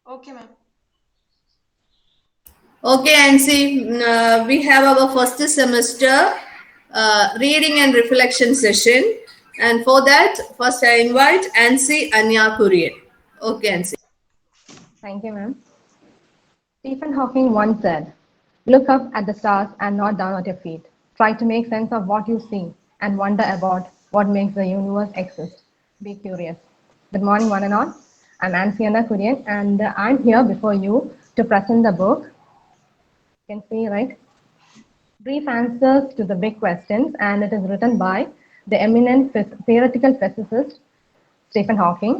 Okay, ma'am. Okay, Ansi, we have our first semester reading and reflection session. And for that, first I invite Ansi Anya Kurian. Okay, Ansi. Thank you, ma'am. Stephen Hawking once said, "Look up at the stars and not down at your feet. Try to make sense of what you see and wonder about what makes the universe exist. Be curious." Good morning, one and all. I'm Ansiana Kurian, and I'm here before you to present the book. You can see, right? Brief Answers to the Big Questions, and it is written by the eminent theoretical physicist Stephen Hawking.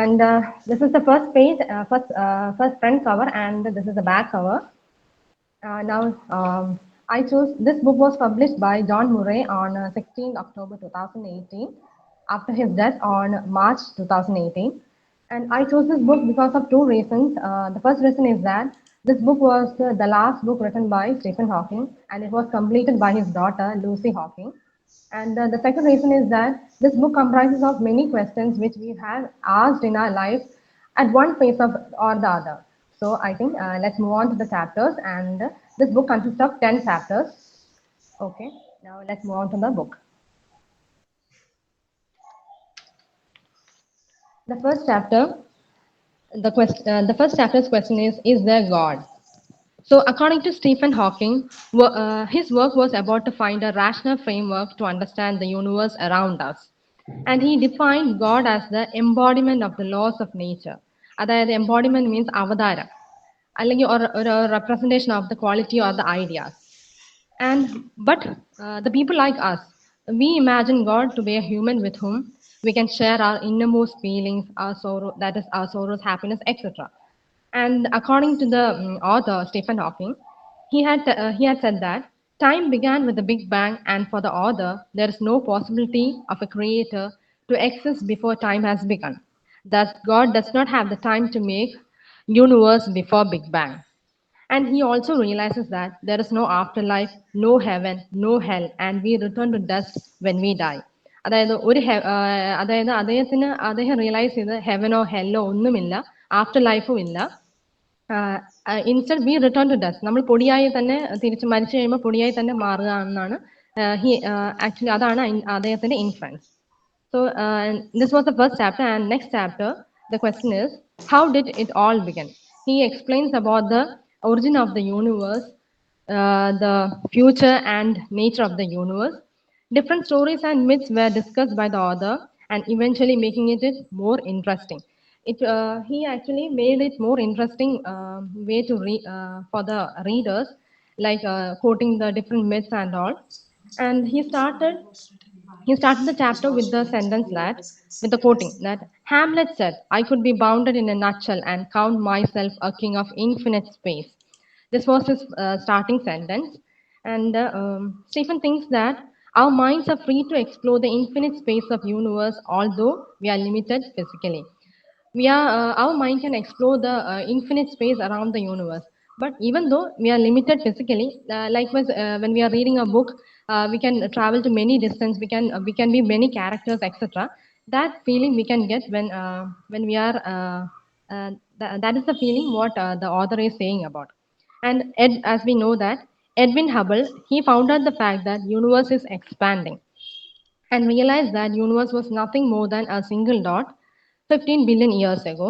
And this is the first page, first front cover, and this is the back cover. Now, I chose this book was published by John Murray on 16 October 2018 after his death on March 2018. And I chose this book because of two reasons. The first reason is that this book was the last book written by Stephen Hawking, and it was completed by his daughter Lucy Hawking. And the second reason is that this book comprises of many questions which we have asked in our life at one phase of or the other. So I think let's move on to the chapters. And this book consists of 10 chapters. Okay, now let's move on to the book. The first chapter, the first chapter's question is there God? So, according to Stephen Hawking, his work was about to find a rational framework to understand the universe around us. And he defined God as the embodiment of the laws of nature. അതായത് embodiment means അവതാരം അല്ലെങ്കിൽ ഒരു representation of the quality or the ideas. But the people like us, we imagine God to be a human with whom we can share our innermost feelings, our sorrow, that is our sorrows, happiness, etc. And according to the author Stephen Hawking, he had said that time began with the Big Bang, and for the author, there is no possibility of a creator to exist before time has begun. Thus, God does not have the time to make universe before Big Bang. And he also realizes that there is no afterlife, no heaven, no hell, and we return to dust when we die. അതായത് അദ്ദേഹം realise ചെയ്ത് ഹെവനോ hello ഒന്നുമില്ല, after ലൈഫും ഇല്ല. Instead we return to dust, നമ്മൾ പൊടിയായി തന്നെ തിരിച്ച് മരിച്ചു കഴിയുമ്പോൾ പൊടിയായി തന്നെ മാറുക എന്നാണ് ആക്ച്വലി അതാണ് അദ്ദേഹത്തിന്റെ influence. So this was the first chapter, and next chapter, the question is, how did it all begin? He explains about the origin of the universe, the future and nature of the universe. Different stories and myths were discussed by the author, and eventually making it more interesting. He actually made it more interesting way to for the readers, like quoting the different myths and all. And he started the chapter with the sentence that, with the quoting that Hamlet said, "I could be bounded in a nutshell and count myself a king of infinite space." This was his starting sentence. And Stephen thinks that our minds are free to explore the infinite space of universe, although we are limited physically. Our mind can explore the infinite space around the universe, but even though we are limited physically, likewise when we are reading a book, we can travel to many distance, we can be many characters, etc. That feeling we can get when we are that is the feeling what the author is saying about. And as we know that Edwin Hubble, he founded the fact that universe is expanding and realized that universe was nothing more than a single dot 15 billion years ago.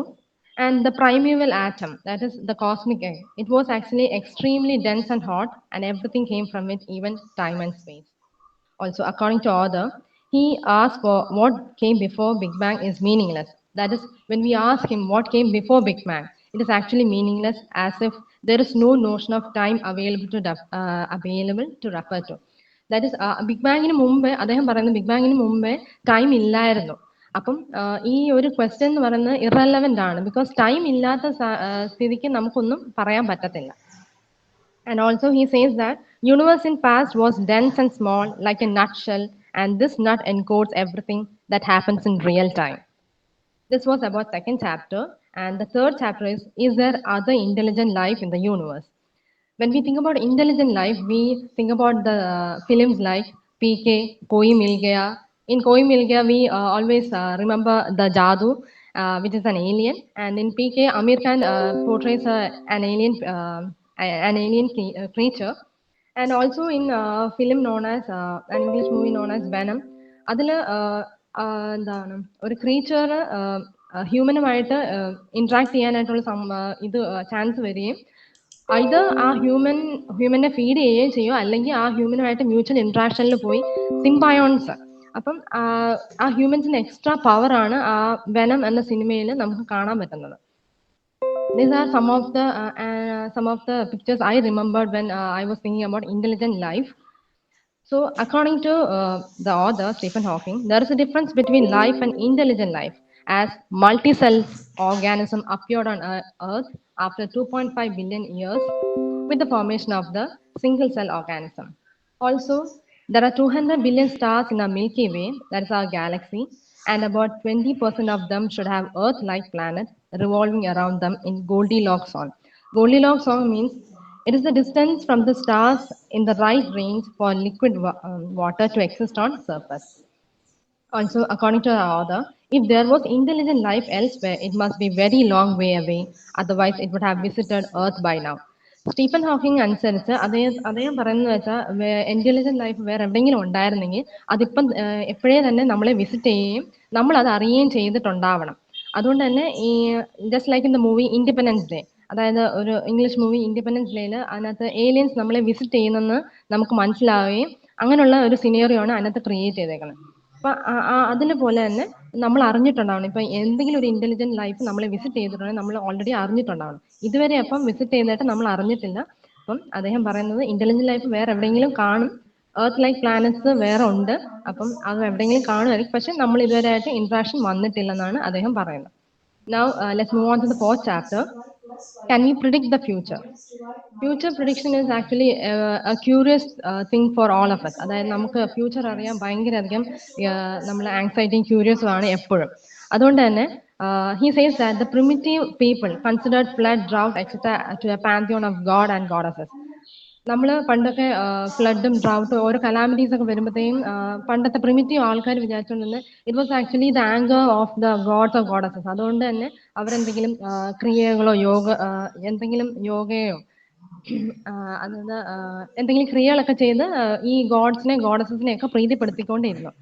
And the primeval atom, that is the cosmic egg, it was actually extremely dense and hot, and everything came from it, even time and space. Also, according to author, he asked for what came before Big Bang is meaningless. That is, when we ask him what came before Big Bang, it is actually meaningless, as if there is no notion of time available to refer to. That is, big ബാങ്ങിന് മുമ്പേ അദ്ദേഹം പറയുന്നത് big ബാങ്ങിന് മുമ്പേ time ഇല്ലായിരുന്നു. അപ്പം ഈ ഒരു ക്വസ്റ്റ്യൻ എന്ന് പറയുന്നത് ഇറലവൻ്റ് ആണ്, ബിക്കോസ് ടൈം ഇല്ലാത്ത സ്ഥിതിക്ക് നമുക്കൊന്നും പറയാൻ പറ്റത്തില്ല. And also he says that universe in past was dense and small like a nutshell, and this nut encodes everything that happens in real time. This was about second chapter, and the third chapter is there other intelligent life in the universe? When we think about intelligent life, we think about the films like PK, Koi Mil Gaya. In Koi Mil Gaya, we always remember the Jadoo. which is an alien. And in PK, Amir Khan portrays an alien creature. And also in film known as an English movie known as Venom, അതിൽ എന്താണ് ഒരു creature ഹ്യൂമനുമായിട്ട് interact ചെയ്യാനായിട്ടുള്ള ഇത് chance വരികയും ഇത് ആ ഹ്യൂമനെ feed ചെയ്യുകയും ചെയ്യും, അല്ലെങ്കിൽ ആ ഹ്യൂമനുമായിട്ട് മ്യൂച്വൽ ഇന്ററാക്ഷനിൽ പോയി സിംബയോൺസ്. അപ്പം ആ ഹ്യൂമൻസിന് എക്സ്ട്രാ പവർ ആണ് ആ വെനം എന്ന സിനിമയിൽ നമുക്ക് കാണാൻ പറ്റുന്നത്. These are some of the pictures I remembered when I was thinking about intelligent life. So, according to the author Stephen Hawking, there is a difference between life and intelligent life, as multi-cell organism appeared on Earth after 2.5 billion years with the formation of the single-cell organism. Also, there are 200 billion stars in our Milky Way, that is our galaxy, and about 20% of them should have Earth-like planets revolving around them in Goldilocks zone. Goldilocks zone means it is the distance from the stars in the right range for liquid water to exist on surface. Also, according to the author, if there was intelligent life elsewhere, it must be very long way away. Otherwise, it would have visited Earth by now. Stephen Hawking അനുസരിച്ച് അദ്ദേഹം പറയുന്നത് വെച്ചാൽ intelligent life വേറെ എവിടെയെങ്കിലും ഉണ്ടായിരുന്നെങ്കിൽ അതിപ്പം എപ്പോഴേ തന്നെ നമ്മളെ വിസിറ്റ് ചെയ്യുകയും നമ്മൾ അത് അറിയുകയും ചെയ്തിട്ടുണ്ടാവണം. അതുകൊണ്ട് തന്നെ ഈ just like in the movie independence day, അതായത് ഒരു ഇംഗ്ലീഷ് മൂവി ഇൻഡിപെൻഡൻസ് ഡേയിൽ അതിനകത്ത് ഏലിയൻസ് നമ്മളെ വിസിറ്റ് ചെയ്യുന്നെന്ന് നമുക്ക് മനസ്സിലാവുകയും അങ്ങനെയുള്ള ഒരു സിനേറിയോ ആണ് അതിനകത്ത് ക്രിയേറ്റ് ചെയ്തേക്കുന്നത്. അപ്പൊ അതിന് പോലെ തന്നെ നമ്മൾ അറിഞ്ഞിട്ടുണ്ടാവണം. ഇപ്പൊ എന്തെങ്കിലും ഒരു ഇന്റലിജന്റ് ലൈഫ് നമ്മളെ വിസിറ്റ് ചെയ്തിട്ടുണ്ടെങ്കിൽ നമ്മൾ ഓൾറെഡി അറിഞ്ഞിട്ടുണ്ടാവണം. ഇതുവരെ അപ്പം വിസിറ്റ് ചെയ്തിട്ട് നമ്മൾ അറിഞ്ഞിട്ടില്ല. അപ്പം അദ്ദേഹം പറയുന്നത് ഇന്റലിജന്റ് ലൈഫ് വേറെ എവിടെയെങ്കിലും കാണും, എർത്ത് ലൈക്ക് പ്ലാനറ്റ്സ് വേറെ ഉണ്ട്, അപ്പം അത് എവിടെയെങ്കിലും കാണുമായിരിക്കും, പക്ഷെ നമ്മൾ ഇതുവരെ ആയിട്ട് ഇന്ററാക്ഷൻ വന്നിട്ടില്ലെന്നാണ് അദ്ദേഹം പറയുന്നത്. Now let's move on to the fourth chapter. Can we predict the future? Future prediction is actually a curious thing for all of us. അതായത് നമുക്ക് ഫ്യൂച്ചർ അറിയാൻ ഭയങ്കര അധികം നമ്മൾ ആങ്സൈറ്റിയും ക്യൂരിയസും ആണ് എപ്പോഴും. അതുകൊണ്ട് തന്നെ he says that the primitive people considered flood, drought, etc. to a pantheon of god and goddesses. നമ്മൾ പണ്ടൊക്കെ ഫ്ലഡും ഡ്രൗട്ടും ഓരോ കലാമിറ്റീസ് ഒക്കെ വരുമ്പോഴത്തേക്കും പണ്ടത്തെ പ്രിമിറ്റീവ് ആൾക്കാർ വിചാരിച്ചുകൊണ്ടിരുന്നത് it was actually the anger of the gods of goddesses. അതുകൊണ്ട് തന്നെ അവരെന്തെങ്കിലും ക്രിയകളോ എന്തെങ്കിലും യോഗയോ അതായത് എന്തെങ്കിലും ക്രിയകളൊക്കെ ചെയ്ത് ഈ ഗോഡ്സിനെ ഗോഡസസിനെ ഒക്കെ പ്രീതിപ്പെടുത്തിക്കൊണ്ടിരുന്നു.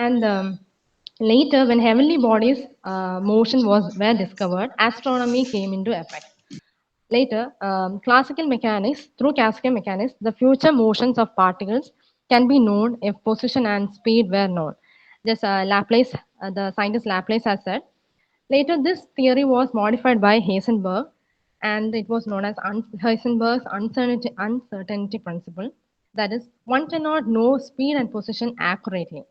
And later, when heavenly bodies motion were discovered, astronomy came into effect. Later, through classical mechanics, the future motions of particles can be known if position and speed were known. Just Laplace, the scientist Laplace has said. Later, this theory was modified by Heisenberg, and it was known as Heisenberg's uncertainty principle. That is, one cannot know speed and position accurately.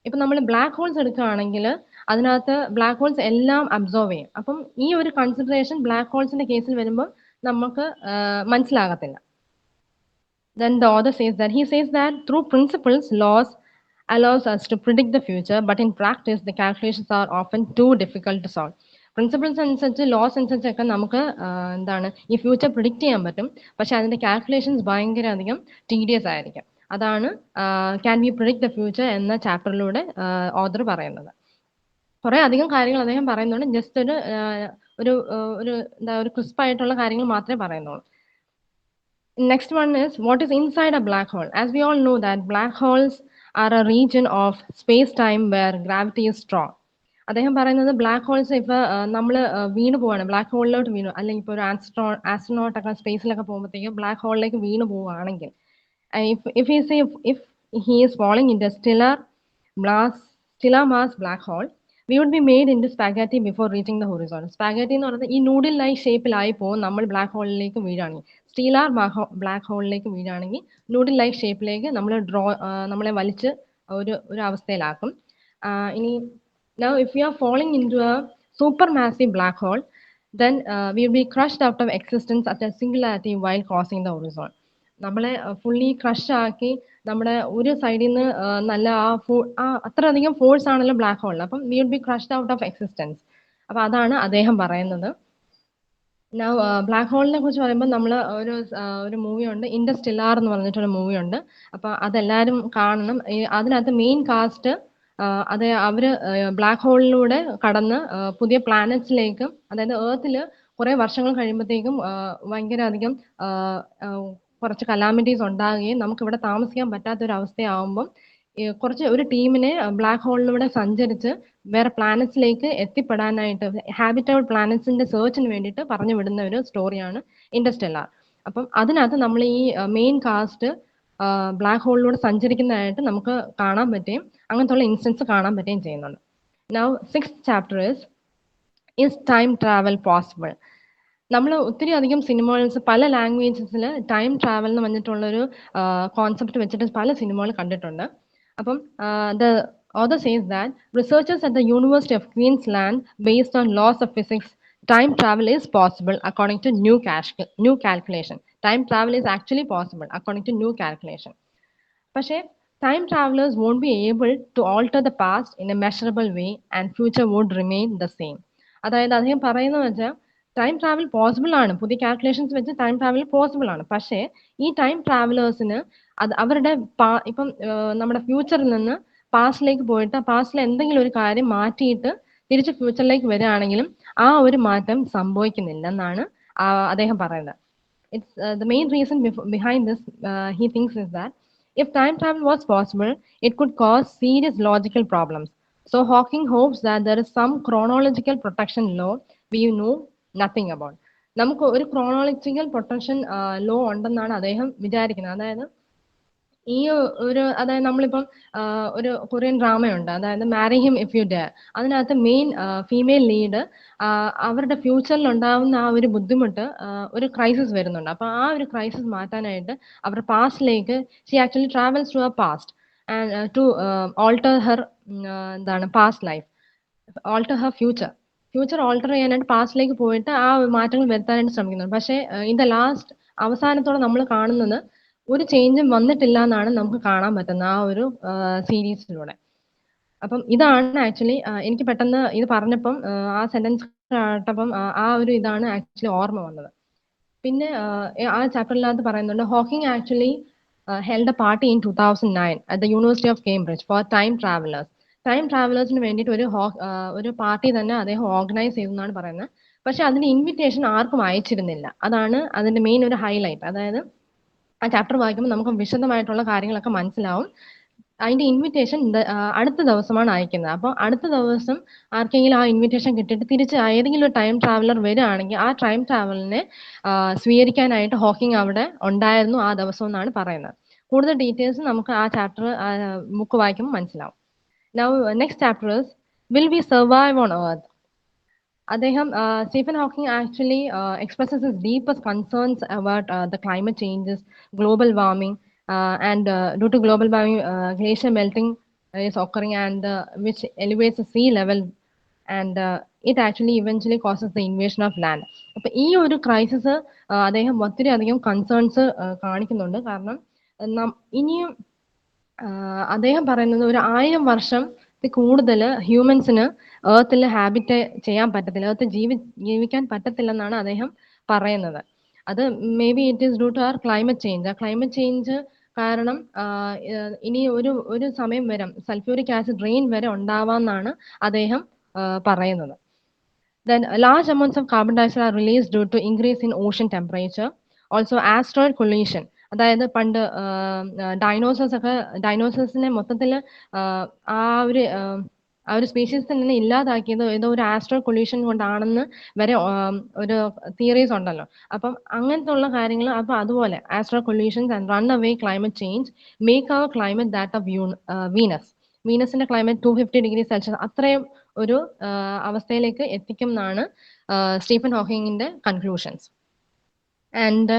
ഇപ്പം നമ്മൾ black holes എടുക്കുകയാണെങ്കിൽ അതിനകത്ത് black holes എല്ലാം absorb ചെയ്യും. അപ്പം ഈ ഒരു consideration black ഹോൾസിന്റെ കേസിൽ വരുമ്പോൾ നമുക്ക് മനസ്സിലാകത്തില്ല. Then the author says that through principles, laws allows us to predict the future, but in practice the calculations are often too difficult to solve. Principles അനുസരിച്ച് ലോസ് അനുസരിച്ചൊക്കെ നമുക്ക് എന്താണ് ഈ ഫ്യൂച്ചർ പ്രിഡിക്റ്റ് ചെയ്യാൻ പറ്റും, പക്ഷെ അതിന്റെ കാൽക്കുലേഷൻസ് ഭയങ്കര അധികം ടീഡിയസ് ആയിരിക്കും. അതാണ് can we predict the future എന്ന ചാപ്റ്ററിലൂടെ ഓഥർ പറയുന്നത്. കുറെ അധികം കാര്യങ്ങൾ അദ്ദേഹം പറയുന്നുണ്ട്, ജസ്റ്റ് ഒരു ക്രിസ്പ് ആയിട്ടുള്ള കാര്യങ്ങൾ മാത്രമേ പറയുന്നുള്ളൂ. Next one is what is inside a black hole. As we all know that black holes are a region of space-time where gravity is strong. അദ്ദേഹം പറയുന്നത് ബ്ലാക്ക് ഹോൾസ് ഇപ്പൊ നമ്മൾ വീണ് പോവാണ്, ബ്ലാക്ക് ഹോളിലോട്ട് വീണു, അല്ലെങ്കിൽ ഇപ്പൊ ഒരു ആസ്ട്രോനോട്ടൊക്കെ സ്പേസിലൊക്കെ പോകുമ്പോഴത്തേക്കും ബ്ലാക്ക് ഹോളിലേക്ക് വീണ് പോവുകയാണെങ്കിൽ, if he is falling into stellar mass black hole, we would be made into spaghetti before reaching the horizon. Spaghetti എന്ന് പറയുന്നത് ഈ നൂഡിൽ ലൈക്ക് ഷേപ്പിലായി പോകും നമ്മൾ ബ്ലാക്ക് ഹോളിലേക്ക് വീഴാണെങ്കിൽ. സ്റ്റീലാർ ബ്ലാക്ക് ഹോളിലേക്ക് വീഴാണെങ്കിൽ നൂഡിൽ ലൈക്ക് ഷേപ്പിലേക്ക് നമ്മളെ വലിച്ച് ഒരു അവസ്ഥയിലാക്കും. ഇനി now if we are falling into a supermassive black hole, then we will be crushed out of existence at a singularity while crossing the horizon. നമ്മളെ ഫുള്ളി ക്രഷ് ആക്കി നമ്മുടെ ഒരു സൈഡിൽ നിന്ന് നല്ല അത്രയധികം ഫോഴ്സ് ആണല്ലോ ബ്ലാക്ക് ഹോളിൽ, അപ്പം we would be crushed out of existence. അപ്പൊ അതാണ് അദ്ദേഹം പറയുന്നത്. ബ്ലാക്ക് ഹോളിനെ കുറിച്ച് പറയുമ്പോൾ നമ്മൾ ഒരു മൂവി ഉണ്ട്, ഇന്റർസ്റ്റെല്ലാർ എന്ന് പറഞ്ഞിട്ടൊരു മൂവി ഉണ്ട്. അപ്പൊ അതെല്ലാവരും കാണണം. അതിനകത്ത് മെയിൻ കാസ്റ്റ് അത് അവര് ബ്ലാക്ക് ഹോളിലൂടെ കടന്ന് പുതിയ പ്ലാനറ്റ്സിലേക്കും, അതായത് ഏർത്തിൽ കുറെ വർഷങ്ങൾ കഴിയുമ്പോഴത്തേക്കും ഭയങ്കര അധികം കുറച്ച് കലാമിറ്റീസ് ഉണ്ടാകുകയും നമുക്ക് ഇവിടെ താമസിക്കാൻ പറ്റാത്ത ഒരു അവസ്ഥയാവുമ്പം കുറച്ച് ഒരു ടീമിനെ ബ്ലാക്ക് ഹോളിലൂടെ സഞ്ചരിച്ച് വേറെ പ്ലാനറ്റ്സിലേക്ക് എത്തിപ്പെടാനായിട്ട് ഹാബിറ്റബിൾ പ്ലാനറ്റ്സിന്റെ സെർച്ചിന് വേണ്ടിയിട്ട് പറഞ്ഞു വിടുന്ന ഒരു സ്റ്റോറിയാണ് ഇന്റർസ്റ്റെല്ലാർ. അപ്പം അതിനകത്ത് നമ്മൾ ഈ മെയിൻ കാസ്റ്റ് ബ്ലാക്ക് ഹോളിലൂടെ സഞ്ചരിക്കുന്നതായിട്ട് നമുക്ക് കാണാൻ പറ്റുകയും അങ്ങനത്തെ ഇൻസ്റ്റൻസ് കാണാൻ പറ്റുകയും ചെയ്യുന്നുണ്ട്. Now 6th chapter is time travel possible? നമ്മൾ ഒത്തിരി അധികം സിനിമകൾസ് പല ലാംഗ്വേജസിൽ ടൈം ട്രാവൽ എന്ന് പറഞ്ഞിട്ടുള്ളൊരു കോൺസെപ്റ്റ് വെച്ചിട്ട് പല സിനിമകൾ കണ്ടിട്ടുണ്ട്. അപ്പം the author says that researchers at the University of Queensland, based on laws of physics, time travel is possible according to new calculation. Time travel is actually possible according to new calculation. പക്ഷേ time travelers won't be able to alter the past in a measurable way and future would remain the same. അതായത് അദ്ദേഹം പറയുന്നത് വെച്ചാൽ time travel possible ആണ്, പുതിയ calculations വെച്ച് time travel possible ആണ്. പക്ഷേ ഈ ടൈം ട്രാവലേഴ്സിന് അത് അവരുടെ ഇപ്പം നമ്മുടെ ഫ്യൂച്ചറിൽ നിന്ന് പാസ്റ്റിലേക്ക് പോയിട്ട് പാസ്റ്റിൽ എന്തെങ്കിലും ഒരു കാര്യം മാറ്റിയിട്ട് തിരിച്ച് ഫ്യൂച്ചറിലേക്ക് വരികയാണെങ്കിലും ആ ഒരു മാറ്റം സംഭവിക്കുന്നില്ലെന്നാണ് അദ്ദേഹം പറയുന്നത്. It's the main reason behind this, he thinks, is that if time travel was possible, it could cause serious logical problems. So Hawking hopes that there is some chronological protection law we know nothing about. നമുക്ക് ഒരു chronological protection law ഉണ്ടെന്നാണ് അദ്ദേഹം വിചാരിക്കുന്നത്. അതായത് ഈ ഒരു അതായത് നമ്മളിപ്പം ഒരു കൊറിയൻ ഡ്രാമയുണ്ട്, അതായത് marry him if you dare. അതിനകത്ത് മെയിൻ ഫീമെയിൽ ലീഡ് അവരുടെ ഫ്യൂച്ചറിൽ ഉണ്ടാവുന്ന ആ ഒരു ബുദ്ധിമുട്ട്, ഒരു ക്രൈസിസ് വരുന്നുണ്ട്. അപ്പൊ ആ ഒരു ക്രൈസിസ് മാറ്റാനായിട്ട് അവർ പാസ്റ്റിലേക്ക് she actually travels to her past and to alter her എന്താണ് past life, alter her future alter ചെയ്യാനായിട്ട് പാസ്റ്റിലേക്ക് പോയിട്ട് ആ മാറ്റങ്ങൾ വരുത്താനായിട്ട് ശ്രമിക്കുന്നുണ്ട്. പക്ഷേ ഇൻ ദ ലാസ്റ്റ് അവസാനത്തോടെ നമ്മൾ കാണുന്നത് ഒരു ചേഞ്ചും വന്നിട്ടില്ല എന്നാണ് നമുക്ക് കാണാൻ പറ്റുന്ന ആ ഒരു സീരീസിലൂടെ. അപ്പം ഇതാണ് ആക്ച്വലി എനിക്ക് പെട്ടെന്ന് ഇത് പറഞ്ഞപ്പം ആ സെന്റൻസ് കേട്ടപ്പം ആ ഒരു ഇതാണ് ആക്ച്വലി ഓർമ്മ വന്നത്. പിന്നെ ആ ചാപ്റ്ററിനകത്ത് പറയുന്നുണ്ട് Hawking actually held a party in 2009 at the University of Cambridge for time travelers. Time ട്രാവലേഴ്സിന് വേണ്ടിയിട്ട് ഒരു പാർട്ടി തന്നെ അദ്ദേഹം ഓർഗനൈസ് ചെയ്തെന്നാണ് പറയുന്നത്. പക്ഷെ അതിന്റെ ഇൻവിറ്റേഷൻ ആർക്കും അയച്ചിരുന്നില്ല. അതാണ് അതിന്റെ മെയിൻ ഒരു ഹൈലൈറ്റ്. അതായത് ആ ചാപ്റ്റർ വായിക്കുമ്പോൾ നമുക്ക് വിശദമായിട്ടുള്ള കാര്യങ്ങളൊക്കെ മനസ്സിലാവും. അതിന്റെ ഇൻവിറ്റേഷൻ അടുത്ത ദിവസമാണ് അയക്കുന്നത്. അപ്പോൾ അടുത്ത ദിവസം ആർക്കെങ്കിലും ആ ഇൻവിറ്റേഷൻ കിട്ടിയിട്ട് തിരിച്ച് ഏതെങ്കിലും ഒരു ടൈം ട്രാവലർ വരികയാണെങ്കിൽ ആ ടൈം ട്രാവലറിനെ സ്വീകരിക്കാനായിട്ട് ഹോക്കിംഗ് അവിടെ ഉണ്ടായിരുന്നു ആ ദിവസം എന്നാണ് പറയുന്നത്. കൂടുതൽ ഡീറ്റെയിൽസ് നമുക്ക് ആ ചാപ്റ്റർ ബുക്ക് വായിക്കുമ്പോൾ മനസ്സിലാവും. Now next chapter is will we survive on earth? അദ്ദേഹം Stephen Hawking actually expresses his deepest concerns about the climate changes, global warming, and due to global warming, glacier melting is occurring, and which elevates the sea level, and it actually eventually causes the invasion of land. അപ്പൊ ഈ ഒരു crisis അദ്ദേഹം ഒത്തിരി അധികം concerns കാണിക്കുന്നുണ്ട്. കാരണം ഇനിയും അദ്ദേഹം പറയുന്നത് ഒരു 1000 വർഷം കൂടുതൽ ഹ്യൂമൻസിന് ഏർത്തിൽ ഹാബിറ്റ് ചെയ്യാൻ പറ്റത്തില്ല, ഏർത്ത് ജീവിക്കാൻ പറ്റത്തില്ലെന്നാണ് അദ്ദേഹം പറയുന്നത്. അത് may be it is due to our climate change. ആ ക്ലൈമറ്റ് ചേഞ്ച് കാരണം ഇനി ഒരു സമയം വരെ സൾഫ്യൂരിക് ആസിഡ് റെയിൻ വരെ ഉണ്ടാവാമെന്നാണ് അദ്ദേഹം പറയുന്നത്. Then large amounts of carbon dioxide are released due to increase in ocean temperature. Also asteroid collision. അതായത് പണ്ട് ഡൈനോസേഴ്സിനെ മൊത്തത്തിൽ ആ ഒരു സ്പീഷീസിൽ നിന്ന് ഇല്ലാതാക്കിയത് ഏതോ ഒരു ആസ്ട്രോയിഡ് കൊല്യൂഷൻ കൊണ്ടാണെന്ന് വരെ ഒരു തിയറീസ് ഉണ്ടല്ലോ. അപ്പം അങ്ങനത്തെ ഉള്ള കാര്യങ്ങൾ, അപ്പൊ അതുപോലെ asteroid collisions and runaway climate change make our climate that of വീനസിന്റെ ക്ലൈമറ്റ് 250 ഡിഗ്രി സെൽഷ്യസ് അത്രയും ഒരു അവസ്ഥയിലേക്ക് എത്തിക്കും എന്നാണ് സ്റ്റീഫൻ ഹോക്കിങ്ങിന്റെ conclusions. And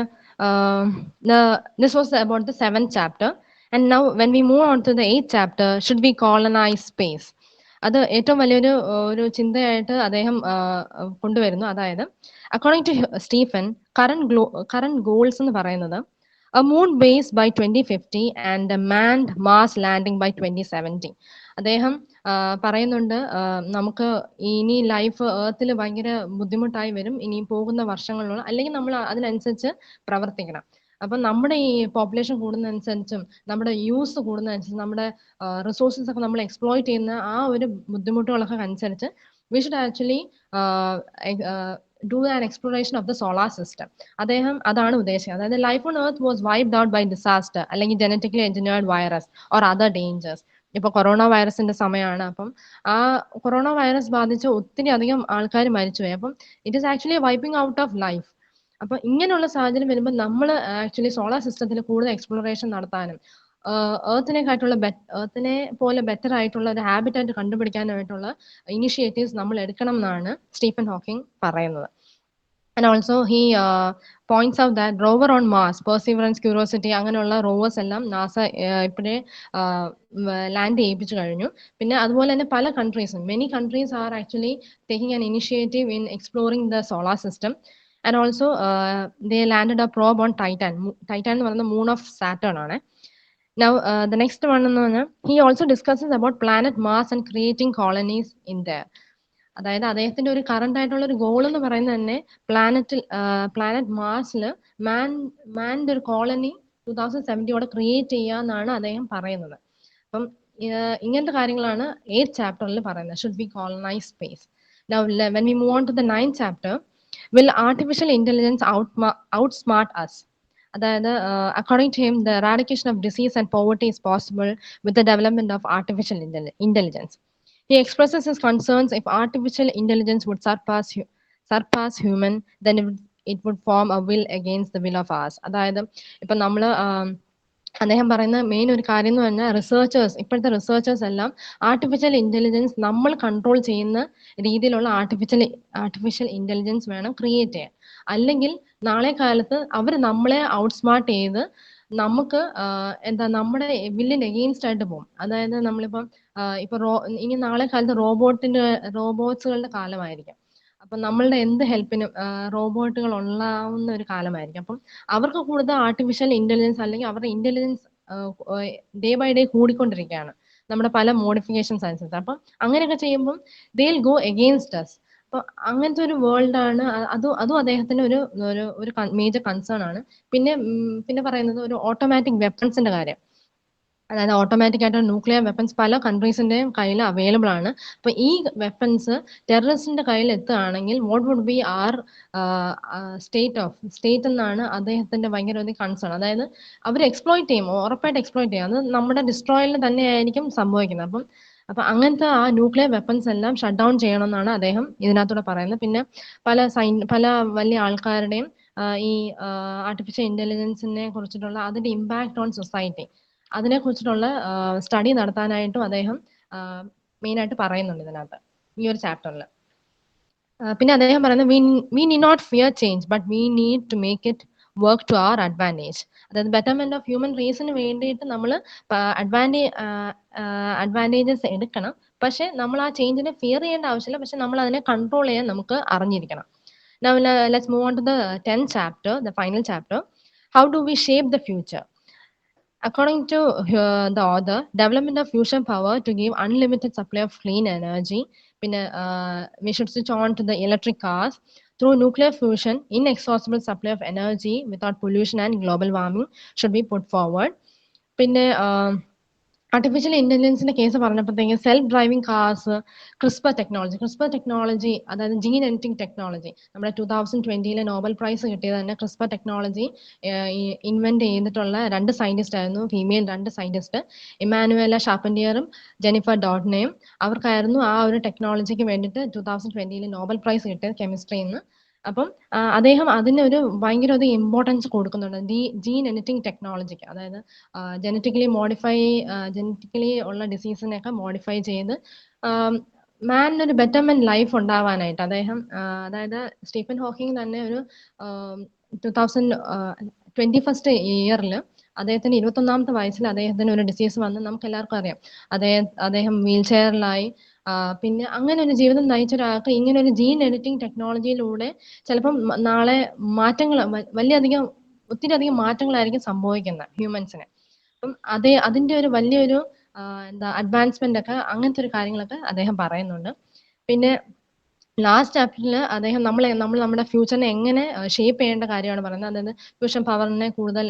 this was about the 7th chapter. And now when we move on to the 8th chapter, should we colonize space? അത് ഏറ്റവും വലിയൊരു ചിന്തയായിട്ട് അദ്ദേഹം കൊണ്ടുവരുന്നു. അതായത് according to Stephen, current goals എന്ന് പറയുന്നത് a moon base by 2050 and a manned Mars landing by 2070. അദ്ദേഹം പറയുന്നുണ്ട് നമുക്ക് ഇനി ലൈഫ് ഏർത്തിൽ ഭയങ്കര ബുദ്ധിമുട്ടായി വരും ഇനി പോകുന്ന വർഷങ്ങളിലുള്ള, അല്ലെങ്കിൽ നമ്മൾ അതിനനുസരിച്ച് പ്രവർത്തിക്കണം. അപ്പം നമ്മുടെ ഈ പോപ്പുലേഷൻ കൂടുന്നതനുസരിച്ചും നമ്മുടെ യൂസ് കൂടുന്നതനുസരിച്ച് നമ്മുടെ റിസോഴ്സസ് ഒക്കെ നമ്മൾ എക്സ്പ്ലോയിറ്റ് ചെയ്യുന്ന ആ ഒരു ബുദ്ധിമുട്ടുകളൊക്കെ അനുസരിച്ച് we should actually do an exploration of the solar system. അദ്ദേഹം അതാണ് ഉദ്ദേശിക്കുന്നത്. അതായത് life on earth was wiped out by disaster അല്ലെങ്കിൽ genetically engineered virus or other dangers. ഇപ്പൊ കൊറോണ വൈറസിന്റെ സമയമാണ്. അപ്പം ആ കൊറോണ വൈറസ് ബാധിച്ച് ഒത്തിരി അധികം ആൾക്കാർ മരിച്ചുപോയി. അപ്പം it is actually wiping out of life. അപ്പൊ ഇങ്ങനെയുള്ള സാഹചര്യം വരുമ്പോൾ നമ്മൾ ആക്ച്വലി സോളാർ സിസ്റ്റത്തിൽ കൂടുതൽ എക്സ്പ്ലോറേഷൻ നടത്താനും എർത്തിനെ പോലെ ബെറ്റർ ആയിട്ടുള്ള ഒരു ഹാബിറ്റായിട്ട് കണ്ടുപിടിക്കാനായിട്ടുള്ള ഇനിഷ്യേറ്റീവ്സ് നമ്മൾ എടുക്കണം എന്നാണ് സ്റ്റീഫൻ ഹോക്കിംഗ് പറയുന്നത്. And also he points out that rover on Mars, Perseverance, Curiosity അങ്ങനെയുള്ള റോവേഴ്സ് എല്ലാം നാസ ഇപ്പോഴേ ലാൻഡ് ചെയ്യിപ്പിച്ചു കഴിഞ്ഞു. പിന്നെ അതുപോലെ തന്നെ പല കൺട്രീസും many countries are actually taking an initiative in exploring the solar system. And also they landed a probe on Titan. Titan എന്ന് പറയുന്നത് മൂൺ ഓഫ് സാറ്റേൺ ആണ്. Now the next one എന്ന് പറഞ്ഞാൽ he also discusses about planet Mars and creating colonies in there. അതായത് അദ്ദേഹത്തിന്റെ ഒരു current ആയിട്ടുള്ള ഒരു ഗോൾ എന്ന് പറയുന്നത് തന്നെ പ്ലാനറ്റ് മാർസിൽ മാൻ്റെ ഒരു കോളനി 2070 ക്രിയേറ്റ് ചെയ്യുക എന്നാണ് അദ്ദേഹം പറയുന്നത്. അപ്പം ഇങ്ങനത്തെ കാര്യങ്ങളാണ് 8th ചാപ്റ്ററിൽ പറയുന്നത്. Should be colonise space. Now when we move on to the 9th chapter, will artificial intelligence outsmart us? അതായത് according to him, the eradication of disease and poverty is possible with the development of artificial intelligence. He expresses his concerns if artificial intelligence would surpass human, then it would form a will against the will of us. അതായത് ഇപ്പൊ നമ്മള് അദ്ദേഹം പറയുന്ന main ഒരു കാര്യം എന്ന് പറഞ്ഞാൽ ഇപ്പോഴത്തെ റിസർച്ചേഴ്സ് എല്ലാം ആർട്ടിഫിഷ്യൽ ഇന്റലിജൻസ് നമ്മൾ കൺട്രോൾ ചെയ്യുന്ന രീതിയിലുള്ള ആർട്ടിഫിഷ്യൽ ഇന്റലിജൻസ് വേണം ക്രിയേറ്റ് ചെയ്യാൻ. അല്ലെങ്കിൽ നാളെ കാലത്ത് അവർ നമ്മളെ ഔട്ട്സ്മാർട്ട് ചെയ്ത് നമുക്ക് നമ്മുടെ വില്ലിന് എഗെയിൻസ്റ്റ് ആയിട്ട് പോകും. അതായത് നമ്മളിപ്പം ഇനി നാളെ കാലത്ത് റോബോട്ട്സുകളുടെ കാലമായിരിക്കും. അപ്പൊ നമ്മളുടെ എന്ത് ഹെൽപ്പിനും റോബോട്ടുകൾ ഉണ്ടാവുന്ന ഒരു കാലമായിരിക്കും. അപ്പം അവർക്ക് കൂടുതൽ ആർട്ടിഫിഷ്യൽ ഇന്റലിജൻസ് അല്ലെങ്കിൽ അവരുടെ ഇന്റലിജൻസ് ഡേ ബൈ ഡേ കൂടിക്കൊണ്ടിരിക്കുകയാണ് നമ്മുടെ പല മോഡിഫിക്കേഷൻസ് അനുസരിച്ച്. അപ്പം അങ്ങനെയൊക്കെ ചെയ്യുമ്പം they will go against us. അപ്പൊ അങ്ങനത്തെ ഒരു വേൾഡ് ആണ്. അതും അദ്ദേഹത്തിന് ഒരു മേജർ കൺസേൺ ആണ്. പിന്നെ പറയുന്നത് ഒരു ഓട്ടോമാറ്റിക് വെപ്പൺസിന്റെ കാര്യം. അതായത് ഓട്ടോമാറ്റിക് ആയിട്ട് ന്യൂക്ലിയർ വെപ്പൺസ് പല കൺട്രീസിന്റെയും കയ്യിൽ അവൈലബിൾ ആണ്. അപ്പൊ ഈ വെപ്പൺസ് ടെററിസ്റ്റിന്റെ കയ്യിൽ എത്തുകയാണെങ്കിൽ what would be our state എന്നാണ് അദ്ദേഹത്തിന്റെ ഭയങ്കര ഒരു കൺസേൺ. അതായത് അവർ എക്സ്പ്ലോയിറ്റ് ചെയ്യും, ഉറപ്പായിട്ട് എക്സ്പ്ലോയിറ്റ് ചെയ്യും. അത് നമ്മുടെ ഡിസ്ട്രോയലിന് തന്നെയായിരിക്കും സംഭവിക്കുന്നത്. അപ്പൊ അങ്ങനത്തെ ആ ന്യൂക്ലിയർ വെപ്പൺസ് എല്ലാം ഷട്ട് ഡൗൺ ചെയ്യണമെന്നാണ് അദ്ദേഹം ഇതിനകത്തൂടെ പറയുന്നത്. പിന്നെ പല വലിയ ആൾക്കാരുടെയും ഈ ആർട്ടിഫിഷ്യൽ ഇന്റലിജൻസിനെ കുറിച്ചിട്ടുള്ള അതിന്റെ ഇമ്പാക്ട് ഓൺ സൊസൈറ്റി അതിനെ കുറിച്ചിട്ടുള്ള സ്റ്റഡി നടത്താനായിട്ടും അദ്ദേഹം മെയിൻ ആയിട്ട് പറയുന്നുണ്ട് ഇതിനകത്ത് ഈ ഒരു ചാപ്റ്ററിൽ. പിന്നെ അദ്ദേഹം പറയുന്നത് we need not fear change but we need to make it work to our advantage. അതായത് ബെറ്റർമെന്റ് ഓഫ് ഹ്യൂമൻ റേസിന് വേണ്ടിയിട്ട് നമ്മൾ അഡ്വാൻറ്റേജസ് എടുക്കണം. പക്ഷെ നമ്മൾ ആ ചേഞ്ചിനെ ഫിയർ ചെയ്യേണ്ട ആവശ്യമില്ല. പക്ഷെ നമ്മൾ അതിനെ കൺട്രോൾ ചെയ്യാൻ നമുക്ക് അറിഞ്ഞിരിക്കണം. Now let's move on to the 10th chapter, the final chapter. How do we shape the future? According to the author, development of fusion power to give unlimited supply of clean energy. We should switch on to the electric cars. Through nuclear fusion, inexhaustible supply of energy without pollution and global warming should be put forward. Artificial ഇന്റലിജൻസിന്റെ case പറഞ്ഞപ്പോഴത്തേക്ക് self driving cars, CRISPR technology അതായത് gene editing technology, നമ്മുടെ 2020 Nobel prize കിട്ടിയത് തന്നെ CRISPR technology invent ചെയ്തിട്ടുള്ള 2 scientist ആയിരുന്നു, female 2 scientist, ഇമാനുവേല ഷാർപ്പന്റിയറും Jennifer ഡോഡ്നയും. അവർക്കായിരുന്നു ആ ഒരു ടെക്നോളജിക്ക് വേണ്ടിയിട്ട് 2020 നോബൽ പ്രൈസ് കിട്ടിയത് കെമിസ്ട്രിന്ന്. അപ്പം അദ്ദേഹം അതിനൊരു ഭയങ്കര ഒരു ഇമ്പോർട്ടൻസ് കൊടുക്കുന്നുണ്ട് ജീൻ എഡിറ്റിംഗ് ടെക്നോളജിക്ക്. അതായത് ജനറ്റിക്കലി ഉള്ള ഡിസീസിനെയൊക്കെ മോഡിഫൈ ചെയ്ത് മാനിനൊരു ബെറ്റർമെന്റ് ലൈഫ് ഉണ്ടാവാനായിട്ട് അദ്ദേഹം അതായത് സ്റ്റീഫൻ ഹോക്കിംഗ് തന്നെ ഒരു 2021 ഇയറിൽ അദ്ദേഹത്തിന് 21ാമത്തെ വയസ്സിൽ അദ്ദേഹത്തിന് ഒരു ഡിസീസ് വന്ന് നമുക്ക് എല്ലാവർക്കും അറിയാം. അദ്ദേഹം വീൽ ചെയറിലായി. പിന്നെ അങ്ങനെ ഒരു ജീവിതം നയിച്ച ഒരാൾക്ക് ഇങ്ങനെ ഒരു ജീൻ എഡിറ്റിംഗ് ടെക്നോളജിയിലൂടെ ചിലപ്പം നാളെ മാറ്റങ്ങൾ ഒത്തിരി അധികം മാറ്റങ്ങളായിരിക്കും സംഭവിക്കുന്നത് ഹ്യൂമൻസിന്. അപ്പം അതിന്റെ ഒരു വലിയൊരു അഡ്വാൻസ്മെന്റ് ഒക്കെ അങ്ങനത്തെ ഒരു കാര്യങ്ങളൊക്കെ അദ്ദേഹം പറയുന്നുണ്ട്. പിന്നെ ലാസ്റ്റ് ചാപ്റ്ററിൽ അദ്ദേഹം നമ്മൾ നമ്മുടെ ഫ്യൂച്ചറിനെ എങ്ങനെ ഷേപ്പ് ചെയ്യേണ്ട കാര്യമാണ് പറയുന്നത്. അതായത് ഫ്യൂഷൻ പവറിനെ കൂടുതൽ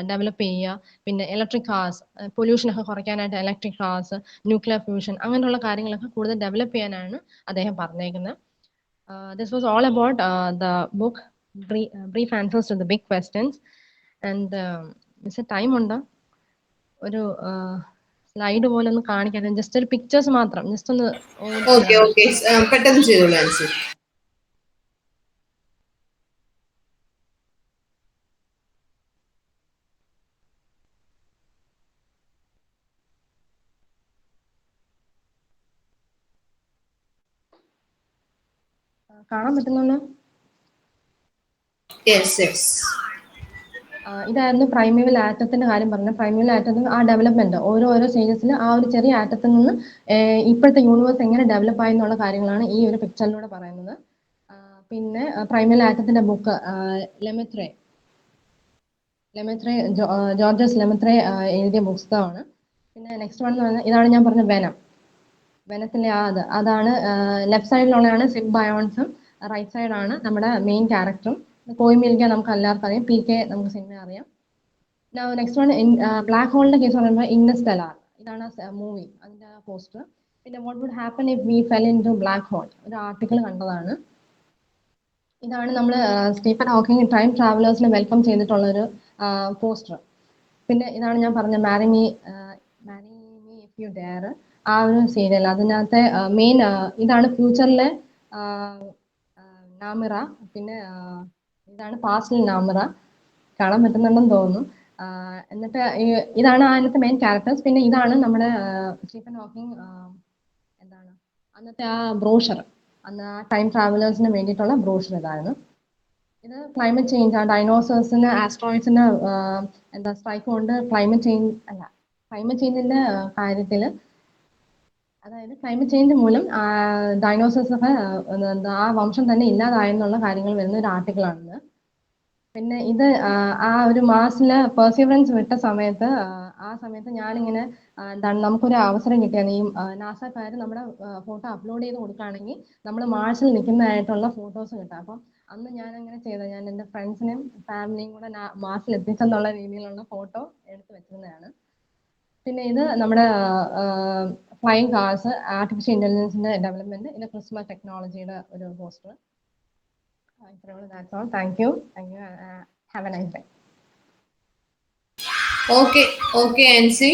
ഡെവലപ്പ് ചെയ്യുക, പിന്നെ ഇലക്ട്രിക് കാർസ്, പൊല്യൂഷനൊക്കെ കുറയ്ക്കാനായിട്ട് ഇലക്ട്രിക് കാർസ്, ന്യൂക്ലിയർ ഫ്യൂഷൻ, അങ്ങനെയുള്ള കാര്യങ്ങളൊക്കെ കൂടുതൽ ഡെവലപ്പ് ചെയ്യാനാണ് അദ്ദേഹം പറഞ്ഞേക്കുന്നത്. This was all about the book, brief answers to the big questions. And miss time ഉണ്ടോ? ഒരു സ്ലൈഡ് പോലെ ഒന്ന് കാണിക്കാൻ, ജസ്റ്റ് ഒരു പിക്ചേഴ്സ് മാത്രം ജസ്റ്റ് ഒന്ന് ഓക്കെ ഓക്കെ, പെട്ടെന്ന് ചെയ്തോളൂ ആൻസി. കാണാൻ പറ്റുന്നുണ്ടോ? Yes yes. ഇതായിരുന്നു പ്രൈമേവൽ ആറ്റത്തിന്റെ കാര്യം പറഞ്ഞത്. പ്രൈമേവൽ ആറ്റത്തിൽ ആ ഡെവലപ്മെന്റ് ഓരോ സ്റ്റേജസിൽ ആ ഒരു ചെറിയ ആറ്റത്തിൽ നിന്ന് ഇപ്പോഴത്തെ യൂണിവേഴ്സ് എങ്ങനെ ഡെവലപ്പ് ആയി എന്നുള്ള കാര്യങ്ങളാണ് ഈ ഒരു പിക്ചറിലൂടെ പറയുന്നത്. പിന്നെ പ്രൈമേവൽ ആറ്റത്തിന്റെ ബുക്ക് ലെമെത്രെ ജോർജസ് ലെമെത്രെ എഴുതിയ പുസ്തകമാണ്. പിന്നെ നെക്സ്റ്റ് വൺ എന്ന് പറഞ്ഞാൽ ഇതാണ് ഞാൻ പറഞ്ഞ വെനത്തിലെ അതാണ് ലെഫ്റ്റ് സൈഡിലുള്ളതാണ് സിബ് ബയോൺസും, റൈറ്റ് സൈഡാണ് നമ്മുടെ മെയിൻ ക്യാരക്ടറും. കോയിമിൽക്ക നമുക്ക് എല്ലാവർക്കും അറിയാം, PK നമുക്ക് സിനിമ അറിയാം. നെക്സ്റ്റ് വൺ ബ്ലാക്ക് ഹോളിന്റെ കേസ് പറയുമ്പോൾ ഇൻസ്റ്റെലാർ, ഇതാണ് മൂവി അതിന്റെ പോസ്റ്റർ. പിന്നെ what would happen if we fell into black hole, ഒരു ആർട്ടിക്കിൾ കണ്ടതാണ്. ഇതാണ് നമ്മൾ സ്റ്റീഫൻ ഹോക്കിംഗ് ടൈം ട്രാവലേഴ്സിനെ വെൽക്കം ചെയ്തിട്ടുള്ള ഒരു പോസ്റ്റർ. പിന്നെ ഇതാണ് ഞാൻ പറഞ്ഞ marry me if you dare, ആ ഒരു സീരിയൽ. അതിനകത്തെ മെയിൻ ഇതാണ് ഫ്യൂച്ചറിലെ നാമിറ, പിന്നെ ഇതാണ് പാസ്റ്റിൽ നാമിറ. കാണാൻ പറ്റുന്നുണ്ടെന്ന് തോന്നുന്നു. എന്നിട്ട് ഇതാണ് അതിനകത്തെ മെയിൻ ക്യാരക്ടേഴ്സ്. പിന്നെ ഇതാണ് നമ്മുടെ സ്റ്റീഫൻ ഹോക്കിംഗ് എന്താണ് അന്നത്തെ ആ ബ്രോഷർ, അന്ന് ആ ടൈം ട്രാവലേഴ്സിന് വേണ്ടിയിട്ടുള്ള ബ്രോഷർ ഇതായിരുന്നു. ഇത് ക്ലൈമറ്റ് ചേഞ്ച്, ആ ഡൈനോസേഴ്സിന് ആസ്ട്രോയിഡ്സിന് എന്താ സ്ട്രൈക്ക് കൊണ്ട് ക്ലൈമറ്റ് ചേഞ്ചിന്റെ കാര്യത്തിൽ, അതായത് ക്ലൈമറ്റ് ചേഞ്ച് മൂലം ഡൈനോസേഴ്സ് ഒക്കെ ആ വംശം തന്നെ ഇല്ലാതായെന്നുള്ള കാര്യങ്ങൾ വരുന്ന ഒരു ആർട്ടിക്കിളാണിത്. പിന്നെ ഇത് ആ ഒരു മാർസിൽ പെർസിവറൻസ് വിട്ട സമയത്ത്, ആ സമയത്ത് ഞാനിങ്ങനെ നമുക്കൊരു അവസരം കിട്ടിയാണ് ഈ നാസക്കാർ നമ്മുടെ ഫോട്ടോ അപ്ലോഡ് ചെയ്ത് കൊടുക്കുകയാണെങ്കിൽ നമ്മൾ മാർസിൽ നിൽക്കുന്നതായിട്ടുള്ള ഫോട്ടോസ് കിട്ടാം. അപ്പം അന്ന് ഞാൻ അങ്ങനെ ചെയ്തത്, ഞാൻ എൻ്റെ ഫ്രണ്ട്സിനെയും ഫാമിലിയും കൂടെ മാർസിൽ എത്തിച്ചെന്നുള്ള രീതിയിലുള്ള ഫോട്ടോ എടുത്ത് വെച്ചിരുന്നതാണ്. പിന്നെ ഇത് നമ്മുടെ ഫ്ലൈയിങ് കാർസ്, ആർട്ടിഫിഷ്യൽ ഇന്റലിജൻസിന്റെ ഡെവലപ്മെന്റ്, ഇത് ക്രിസ്മസ് ടെക്നോളജിയുടെ ഒരു poster. That's all. Thank you. Have a nice day. Okay, Ansi.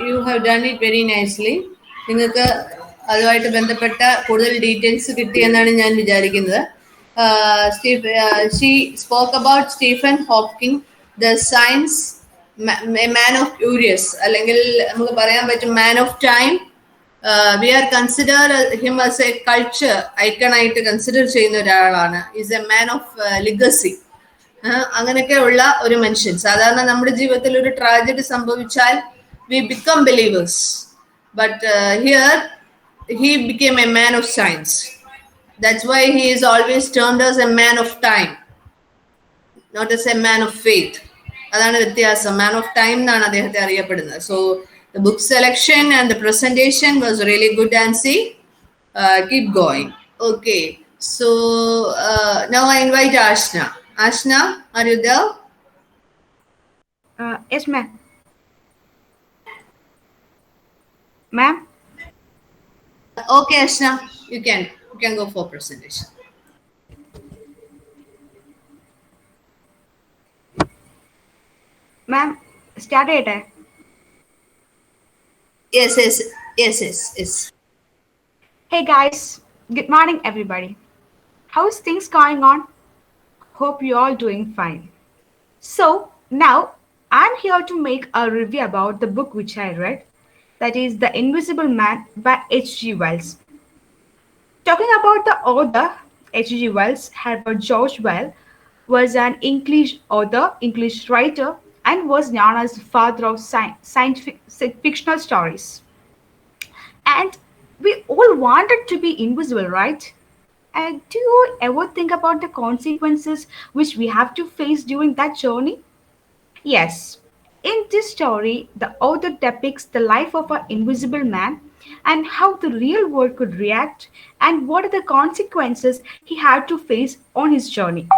You have done it very nicely. നിങ്ങൾക്ക് അതുമായിട്ട് ബന്ധപ്പെട്ട കൂടുതൽ ഡീറ്റെയിൽസ് കിട്ടിയെന്നാണ് ഞാൻ വിചാരിക്കുന്നത്. She spoke about Stephen Hawking, the science man of curious, അല്ലെങ്കിൽ നമുക്ക് പറയാൻ പറ്റും man of time. We are consider him as a culture icon ആയിട്ട് കൺസിഡർ ചെയ്യുന്ന ഒരാളാണ്. Is a man of legacy. അങ്ങനെയൊക്കെ ഉള്ള ഒരു മനുഷ്യൻ. സാധാരണ നമ്മുടെ ജീവിതത്തിൽ ഒരു ട്രാജഡി സംഭവിച്ചാൽ we become believers, but here he became a man of science. That's why he is always termed as a man of time, not as a man of faith. അതാണ് വ്യത്യാസം. മാൻ ഓഫ് ടൈം എന്നാണ് അദ്ദേഹത്തെ അറിയപ്പെടുന്നത്. So the book selection and the presentation was really good, Nancy. Keep going. Okay, so now I invite Ashna. Ashna, are you there? Yes, ma'am. Ma'am? Okay, Ashna, you can go for presentation. Ma'am, start it. Yes. Hey guys, good morning everybody. How's things going on? Hope you all doing fine. So now I'm here to make a review about the book which I read, that is The Invisible Man by H.G. Wells. Talking about the author, H.G. Wells, Herbert George Wells, was an English author, English writer, and was known as the father of scientific fictional stories. And we all wanted to be invisible, right? And do you ever think about the consequences which we have to face during that journey? Yes. In this story, the author depicts the life of an invisible man and how the real world could react, and what are the consequences he had to face on his journey.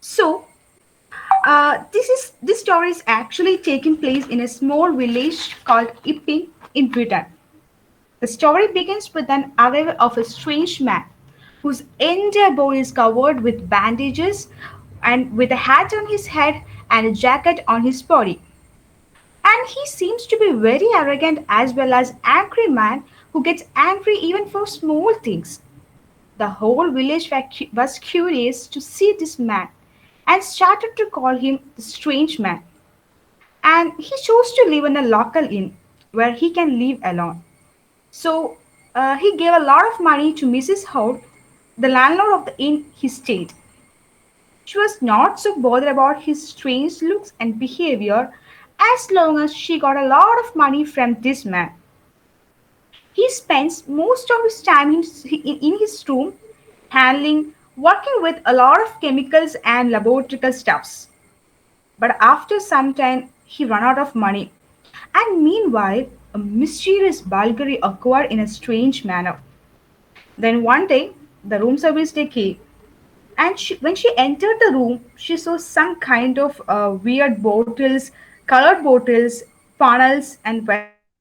So, this story is actually taking place in a small village called Ipping in Britain. The story begins with an arrival of a strange man whose entire body is covered with bandages and with a hat on his head and a jacket on his body. And he seems to be very arrogant as well as angry man who gets angry even for small things. The whole village was curious to see this man and started to call him the strange man. And he chose to live in a local inn where he can live alone. So he gave a lot of money to Mrs. Holt, the landlord of the inn he stayed. She was not so bothered about his strange looks and behavior as long as she got a lot of money from this man. He spends most of his time in his room handling, working with a lot of chemicals and laboratory stuffs. But after some time, he ran out of money. And meanwhile, a mysterious Bulgari occurred in a strange manner. Then one day, the room service day came, and when she entered the room, she saw some kind of weird bottles, colored bottles, funnels, and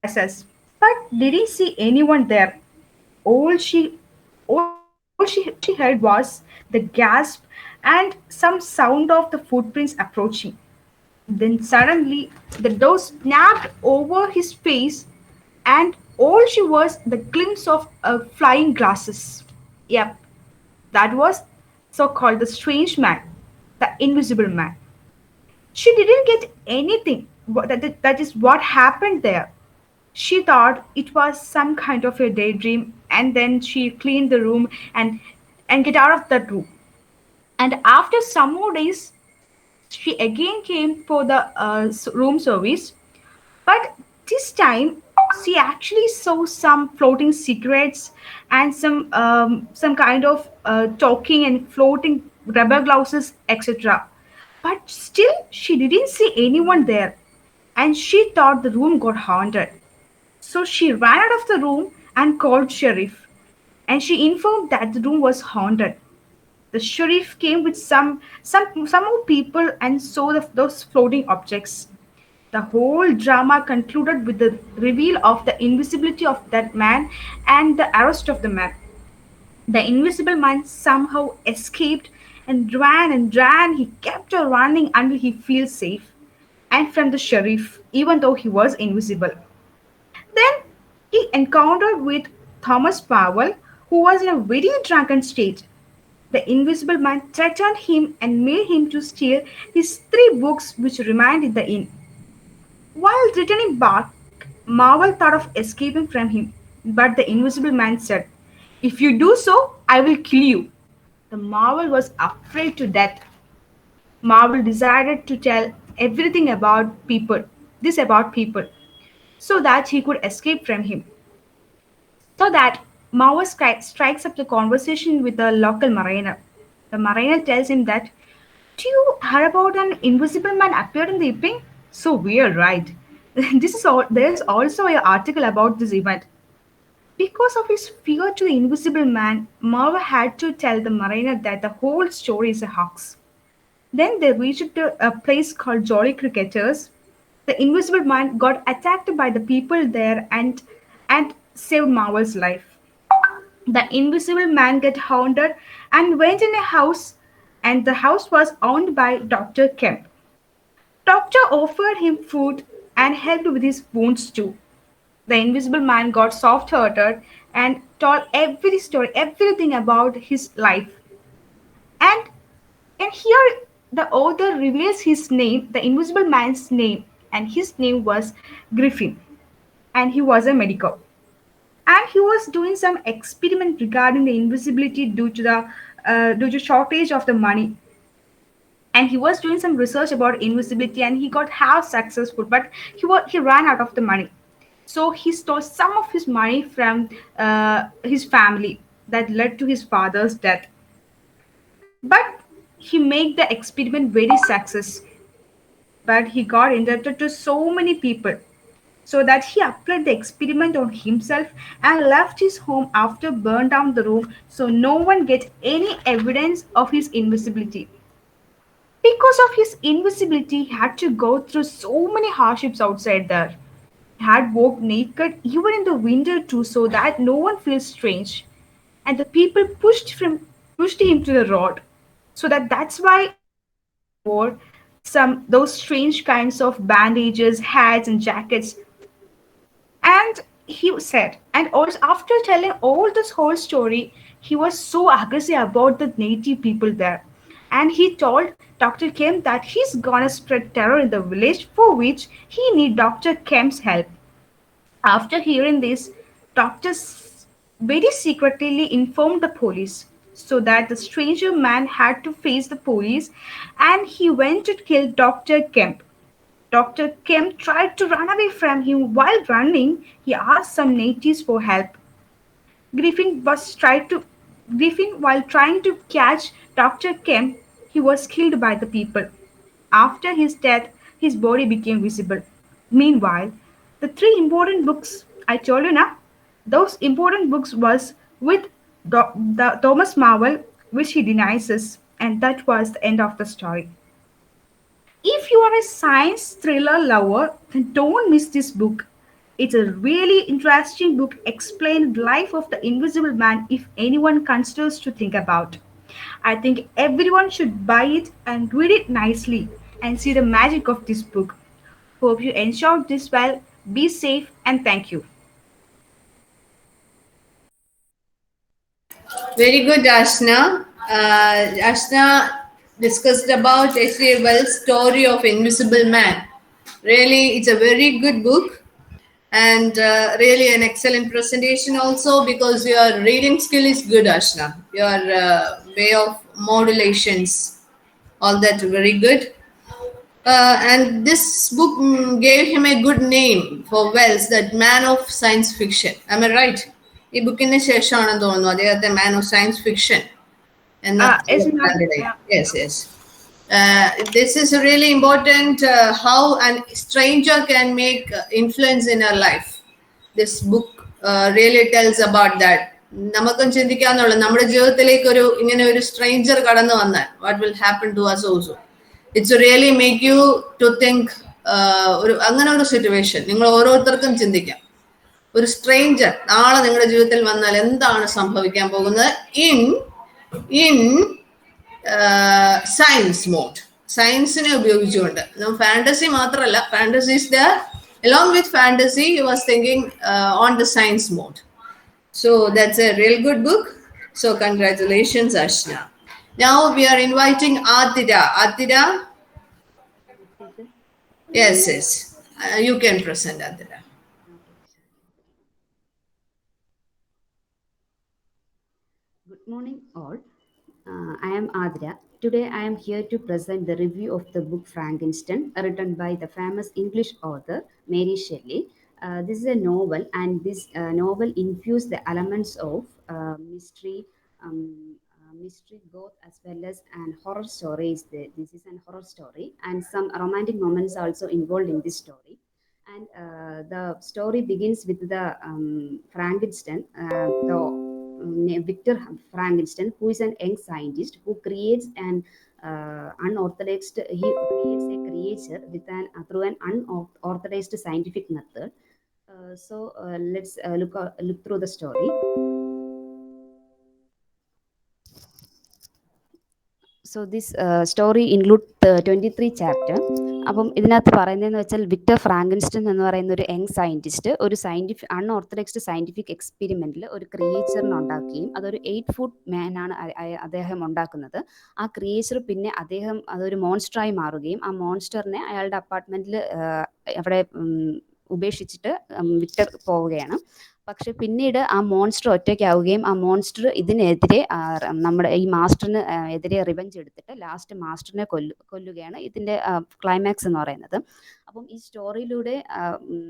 vessels. But didn't see anyone there. All she all she heard was the gasp and some sound of the footprints approaching. Then suddenly the door snapped over his face, and all she was the glimpse of flying glasses. Yep, that was so called the strange man, the invisible man. She didn't get anything. That is what happened there. She thought it was some kind of a daydream, and then she cleaned the room and get out of that room. And after some more days, she again came for the room service, but this time she actually saw some floating cigarettes and some kind of talking and floating rubber gloves, etc. But still, she didn't see anyone there, and she thought the room got haunted. So she ran out of the room and called sheriff, and she informed that the room was haunted. The sheriff came with some more people and saw those floating objects. The whole drama concluded with the reveal of the invisibility of that man and the arrest of the man. The invisible man somehow escaped and ran and ran. He kept on running until he feels safe and from the sheriff, even though he was invisible. Then he encountered with Thomas Powell, who was in a very drunken state. The invisible man threatened him and made him to steal his three books which remained in the inn. While returning back, Marvel thought of escaping from him, but the invisible man said, "If you do so, I will kill you." The Marvel was afraid to death. Marvel decided to tell everything about people, so that he could escape from him. So that Marvel strikes up the conversation with the local mariner. The mariner tells him that, "Do you hear about an invisible man appeared in the Iping? So weird, right?" This is all. There's also an article about this event. Because of his fear to the invisible man, Marvel had to tell the mariner that the whole story is a hoax. Then they reached a place called Jolly Cricketers. The invisible man got attacked by the people there and saved Marvel's life. The invisible man got haunted and went in a house, and the house was owned by Dr. Kemp. Doctor offered him food and helped with his wounds too. The invisible man got soft hearted and told every story, everything about his life. And and here the author reveals his name, the invisible man's name, and his name was Griffin, and he was a medical. And he was doing some experiment regarding the invisibility due to shortage of the money. And he was doing some research about invisibility, and he got half successful, but he ran out of the money. So he stole some of his money from his family that led to his father's death. But he made the experiment very success. But he got indebted to so many people. so that he applied the experiment on himself and left his home after burned down the room so no one get any evidence of his invisibility. Because of his invisibility, he had to go through so many hardships outside there. He had walked naked even in the winter too so that no one feels strange. And the people pushed him to the road. So that's why he wore some those strange kinds of bandages, hats and jackets. And he said, and also after telling all this whole story, he was so aggressive about the native people there. And he told Dr. Kemp that he's gonna spread terror in the village for which he need Dr. Kemp's help. After hearing this, Dr. very secretly informed the police so that the stranger man had to face the police and he went to kill Dr. Kemp. Dr. Kemp tried to run away from him. While running, he asked some natives for help. Griffin was tried to Griffin, while trying to catch Dr. Kemp, he was killed by the people. After his death, his body became visible. Meanwhile, the three important books I told you now, those important books was with the Thomas Marvel, which he denies us, and that was the end of the story. If you are a science thriller lover, then don't miss this book. It's a really interesting book explaining the life of the invisible man if anyone considers to think about. I think everyone should buy it and read it nicely and see the magic of this book. Hope you enjoyed this well. Be safe and thank you. Very good, Ashna. Ashna discussed about H.G. Wells' story of Invisible Man. Really, it's a very good book and really an excellent presentation also because your reading skill is good, Ashna. Your way of modulations, all that very good. And this book gave him a good name for Wells, that man of science fiction. Am I right? ഈ ബുക്കിന് ശേഷമാണെന്ന് തോന്നുന്നു അദ്ദേഹത്തെ man of science fiction എന്ന yes yes this is really important how a stranger can make influence in our life. This book really tells about that. നമുക്കും ചിന്തിക്കാന്നുള്ളൂ നമ്മുടെ ജീവിതത്തിലേക്ക് ഒരു ഇങ്ങനെ ഒരു സ്ട്രേഞ്ചർ കടന്നു വന്നാൽ what will happen to us also. It's really make you to think ഒരു അങ്ങനെ ഒരു സിറ്റുവേഷൻ നിങ്ങൾ ഓരോരുത്തർക്കും ചിന്തിക്കാം. ഒരു സ്ട്രേഞ്ചർ നാളെ നിങ്ങളുടെ ജീവിതത്തിൽ വന്നാൽ എന്താണ് സംഭവിക്കാൻ പോകുന്നത് ഇൻ സയൻസ് മോഡ്, സയൻസിനെ ഉപയോഗിച്ചുകൊണ്ട്. ഫാന്റസി മാത്രമല്ല, fantasy is there, along with fantasy he was thinking on the science mode. So that's a real good book. So congratulations, Ashna. Now we are inviting Adira. Yes, you can present, Adira. Good morning, all. I am Adira. Today, I am here to present the review of the book Frankenstein, written by the famous English author Mary Shelley. This is a novel, and this novel infused the elements of mystery, goth, as well as an horror story. This is an horror story, and some romantic moments also involved in this story. And the story begins with the Frankenstein, Victor Frankenstein, who is an young scientist who creates an unorthodox. He creates a creature through an unorthodox scientific method. So let's look through the story. So this story includes 23 chapter. അപ്പം ഇതിനകത്ത് പറയുന്നതെന്ന് വെച്ചാൽ Victor ഫ്രാങ്കൻസ്റ്റൺ എന്ന് പറയുന്ന ഒരു young scientist ഒരു unorthodox scientific എക്സ്പെരിമെന്റിൽ ഒരു ക്രിയേച്ചറിനെ ഉണ്ടാക്കുകയും അതൊരു 8 ഫുട്ട് മാൻ ആണ് അദ്ദേഹം ഉണ്ടാക്കുന്നത്. ആ ക്രിയേച്ചർ പിന്നെ അതൊരു മോൺസ്റ്ററായി മാറുകയും ആ മോൺസ്റ്ററിനെ അയാളുടെ അപ്പാർട്ട്മെന്റിൽ അവിടെ ഉപേക്ഷിച്ചിട്ട് വിക്ടർ പോവുകയാണ്. പക്ഷെ പിന്നീട് ആ മോൺസ്റ്റർ ഒറ്റയ്ക്കാവുകയും ആ മോൺസ്റ്റർ ഇതിനെതിരെ നമ്മുടെ ഈ മാസ്റ്ററിന് എതിരെ റിവെഞ്ച് എടുത്തിട്ട് ലാസ്റ്റ് മാസ്റ്ററിനെ കൊല്ലുകയാണ് ഇതിൻ്റെ ക്ലൈമാക്സ് എന്ന് പറയുന്നത്. അപ്പം ഈ സ്റ്റോറിയിലൂടെ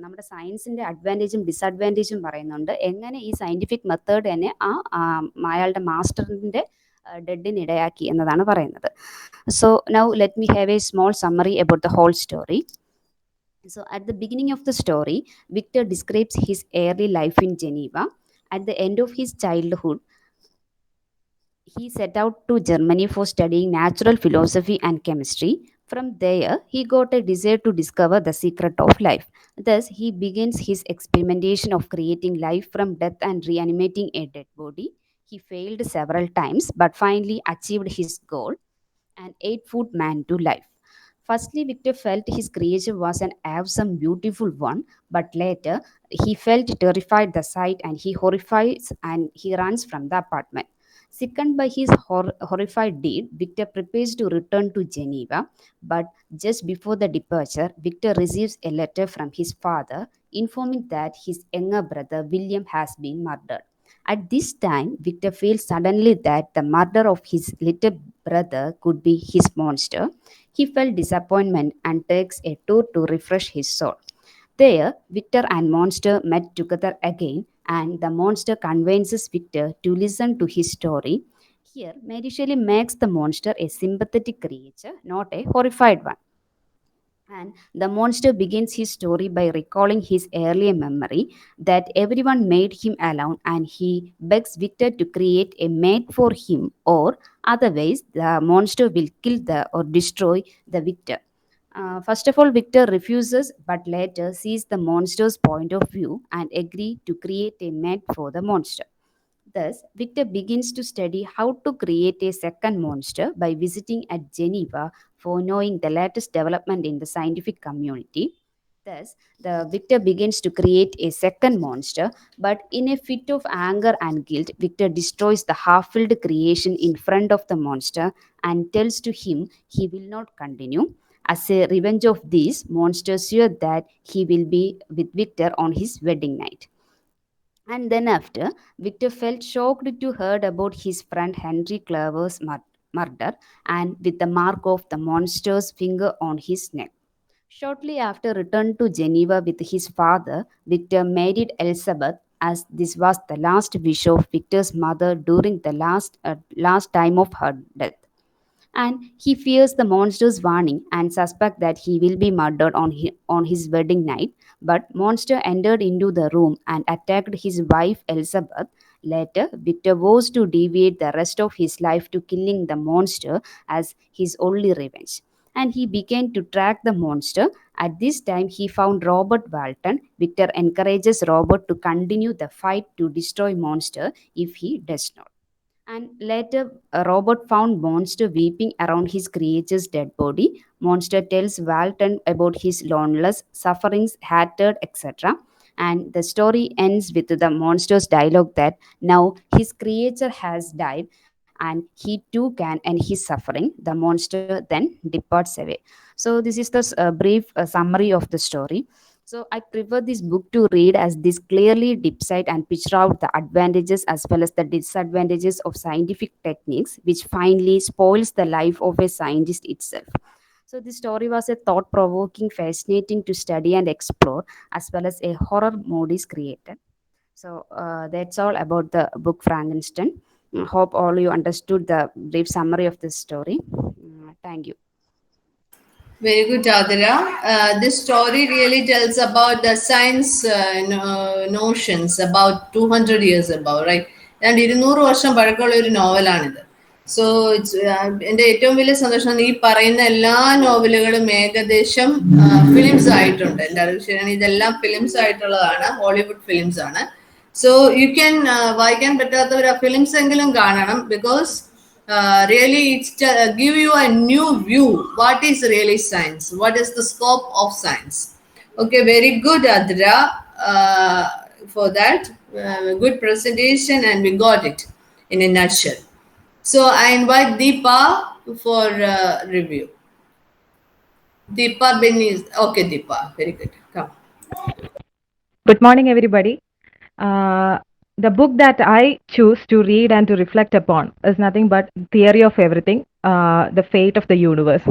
നമ്മുടെ സയൻസിൻ്റെ അഡ്വാൻറ്റേജും ഡിസഡ്വാൻറ്റേജും പറയുന്നുണ്ട്. എങ്ങനെ ഈ സയൻറ്റിഫിക് മെത്തേഡ് തന്നെ അയാളുടെ മാസ്റ്ററിൻ്റെ ഡെഡിന് ഇടയാക്കി എന്നതാണ് പറയുന്നത്. So now let me have a small summary about the whole story. So, at the beginning of the story, Victor describes his early life in Geneva. At the end of his childhood, he set out to Germany for studying natural philosophy and chemistry. From there, he got a desire to discover the secret of life. Thus, he begins his experimentation of creating life from death and reanimating a dead body. He failed several times but finally achieved his goal and 8 foot man to life. Firstly, Victor felt his creation was an awesome, beautiful one, but later he felt terrified the sight and he horrifies and he runs from the apartment. Sickened by his horrified deed, Victor prepares to return to Geneva, but just before the departure, Victor receives a letter from his father informing that his younger brother William has been murdered. At this time, Victor feels suddenly that the murder of his little brother could be his monster. He felt disappointment and takes a tour to refresh his soul. There, Victor and Monster met together again, and the monster convinces Victor to listen to his story. Here, Mary Shelley makes the monster a sympathetic creature, not a horrified one. And the monster begins his story by recalling his earlier memory that everyone made him alone, and he begs Victor to create a mate for him, or otherwise, the monster will kill the or destroy the Victor. First of all, Victor refuses but later sees the monster's point of view and agrees to create a mate for the monster. Thus, Victor begins to study how to create a second monster by visiting at Geneva for knowing the latest development in the scientific community. Thus, the Victor begins to create a second monster, but in a fit of anger and guilt, Victor destroys the half-filled creation in front of the monster and tells to him he will not continue. As a revenge of this, monster sure that he will be with Victor on his wedding night. And then after, Victor felt shocked to heard about his friend Henry Clever's murder and with the mark of the monster's finger on his neck. Shortly after return to Geneva with his father, Victor married Elizabeth as this was the last wish of Victor's mother during the last time of her death, and he fears the monster's warning and suspects that he will be murdered on his wedding night. But monster entered into the room and attacked his wife Elizabeth. Later, Victor vows to deviate the rest of his life to killing the monster as his only revenge. And he began to track the monster. At this time, he found Robert Walton. Victor encourages Robert to continue the fight to destroy monster if he does not. And later, Robert found Monster weeping around his creature's dead body. Monster tells Walton about his loneliness, sufferings, hatred, etc. And the story ends with the monster's dialogue that now his creature has died and he too can end his suffering. The monster then departs away. So, this is the brief summary of the story. So I prefer this book to read as this clearly depicts and picture out the advantages as well as the disadvantages of scientific techniques, which finally spoils the life of a scientist itself. So this story was a thought-provoking, fascinating to study and explore, as well as a horror mode is created. So that's all about the book Frankenstein. Hope all you understood the brief summary of this story. Thank you. Very good, Adira. This story really tells about the science notions about 200 years ago, right? And 200 വർഷം പഴക്കമുള്ള ഒരു നോവലാണിത്. So it's എൻ്റെ ഏറ്റവും വലിയ സന്തോഷം ഈ പറയുന്ന എല്ലാ നോവലുകളും ഏകദേശം ഫിലിംസ് ആയിട്ടുണ്ട്. എൻ്റെ അറിവ് ശരിയാണ്, ഇതെല്ലാം ഫിലിംസ് ആയിട്ടുള്ളതാണ്, ഹോളിവുഡ് ഫിലിംസ് ആണ്. സോ യു ക്യാൻ വായിക്കാൻ പറ്റാത്തവർ ആ ഫിലിംസ് എങ്കിലും കാണണം, because really it's give you a new view what is really science, what is the scope of science. Okay, very good, Adra, for that good presentation, and we got it in a nutshell. So I invite Deepa for review. Deepa Beniz. Okay, Deepa, very good, come. Good morning, everybody. The book that I choose to read and to reflect upon is nothing but Theory of Everything, The Fate of the Universe.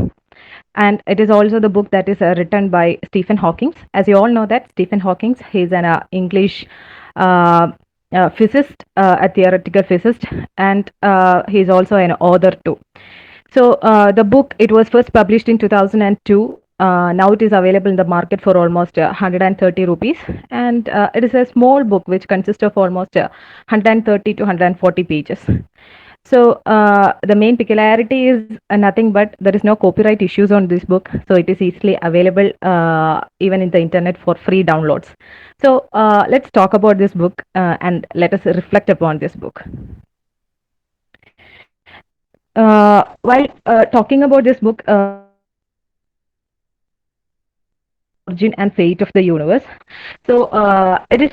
And it is also the book that is written by Stephen Hawking. As you all know that Stephen Hawking, he is an English physicist, a theoretical physicist, and he is also an author too. So the book, it was first published in 2002 now it is available in the market for almost 130 rupees, and it is a small book which consists of almost 130 to 140 pages. So the main peculiarity is nothing but there is no copyright issues on this book, so it is easily available even in the internet for free downloads. So let's talk about this book and let us reflect upon this book. While talking about this book, origin and fate of the universe. So it is.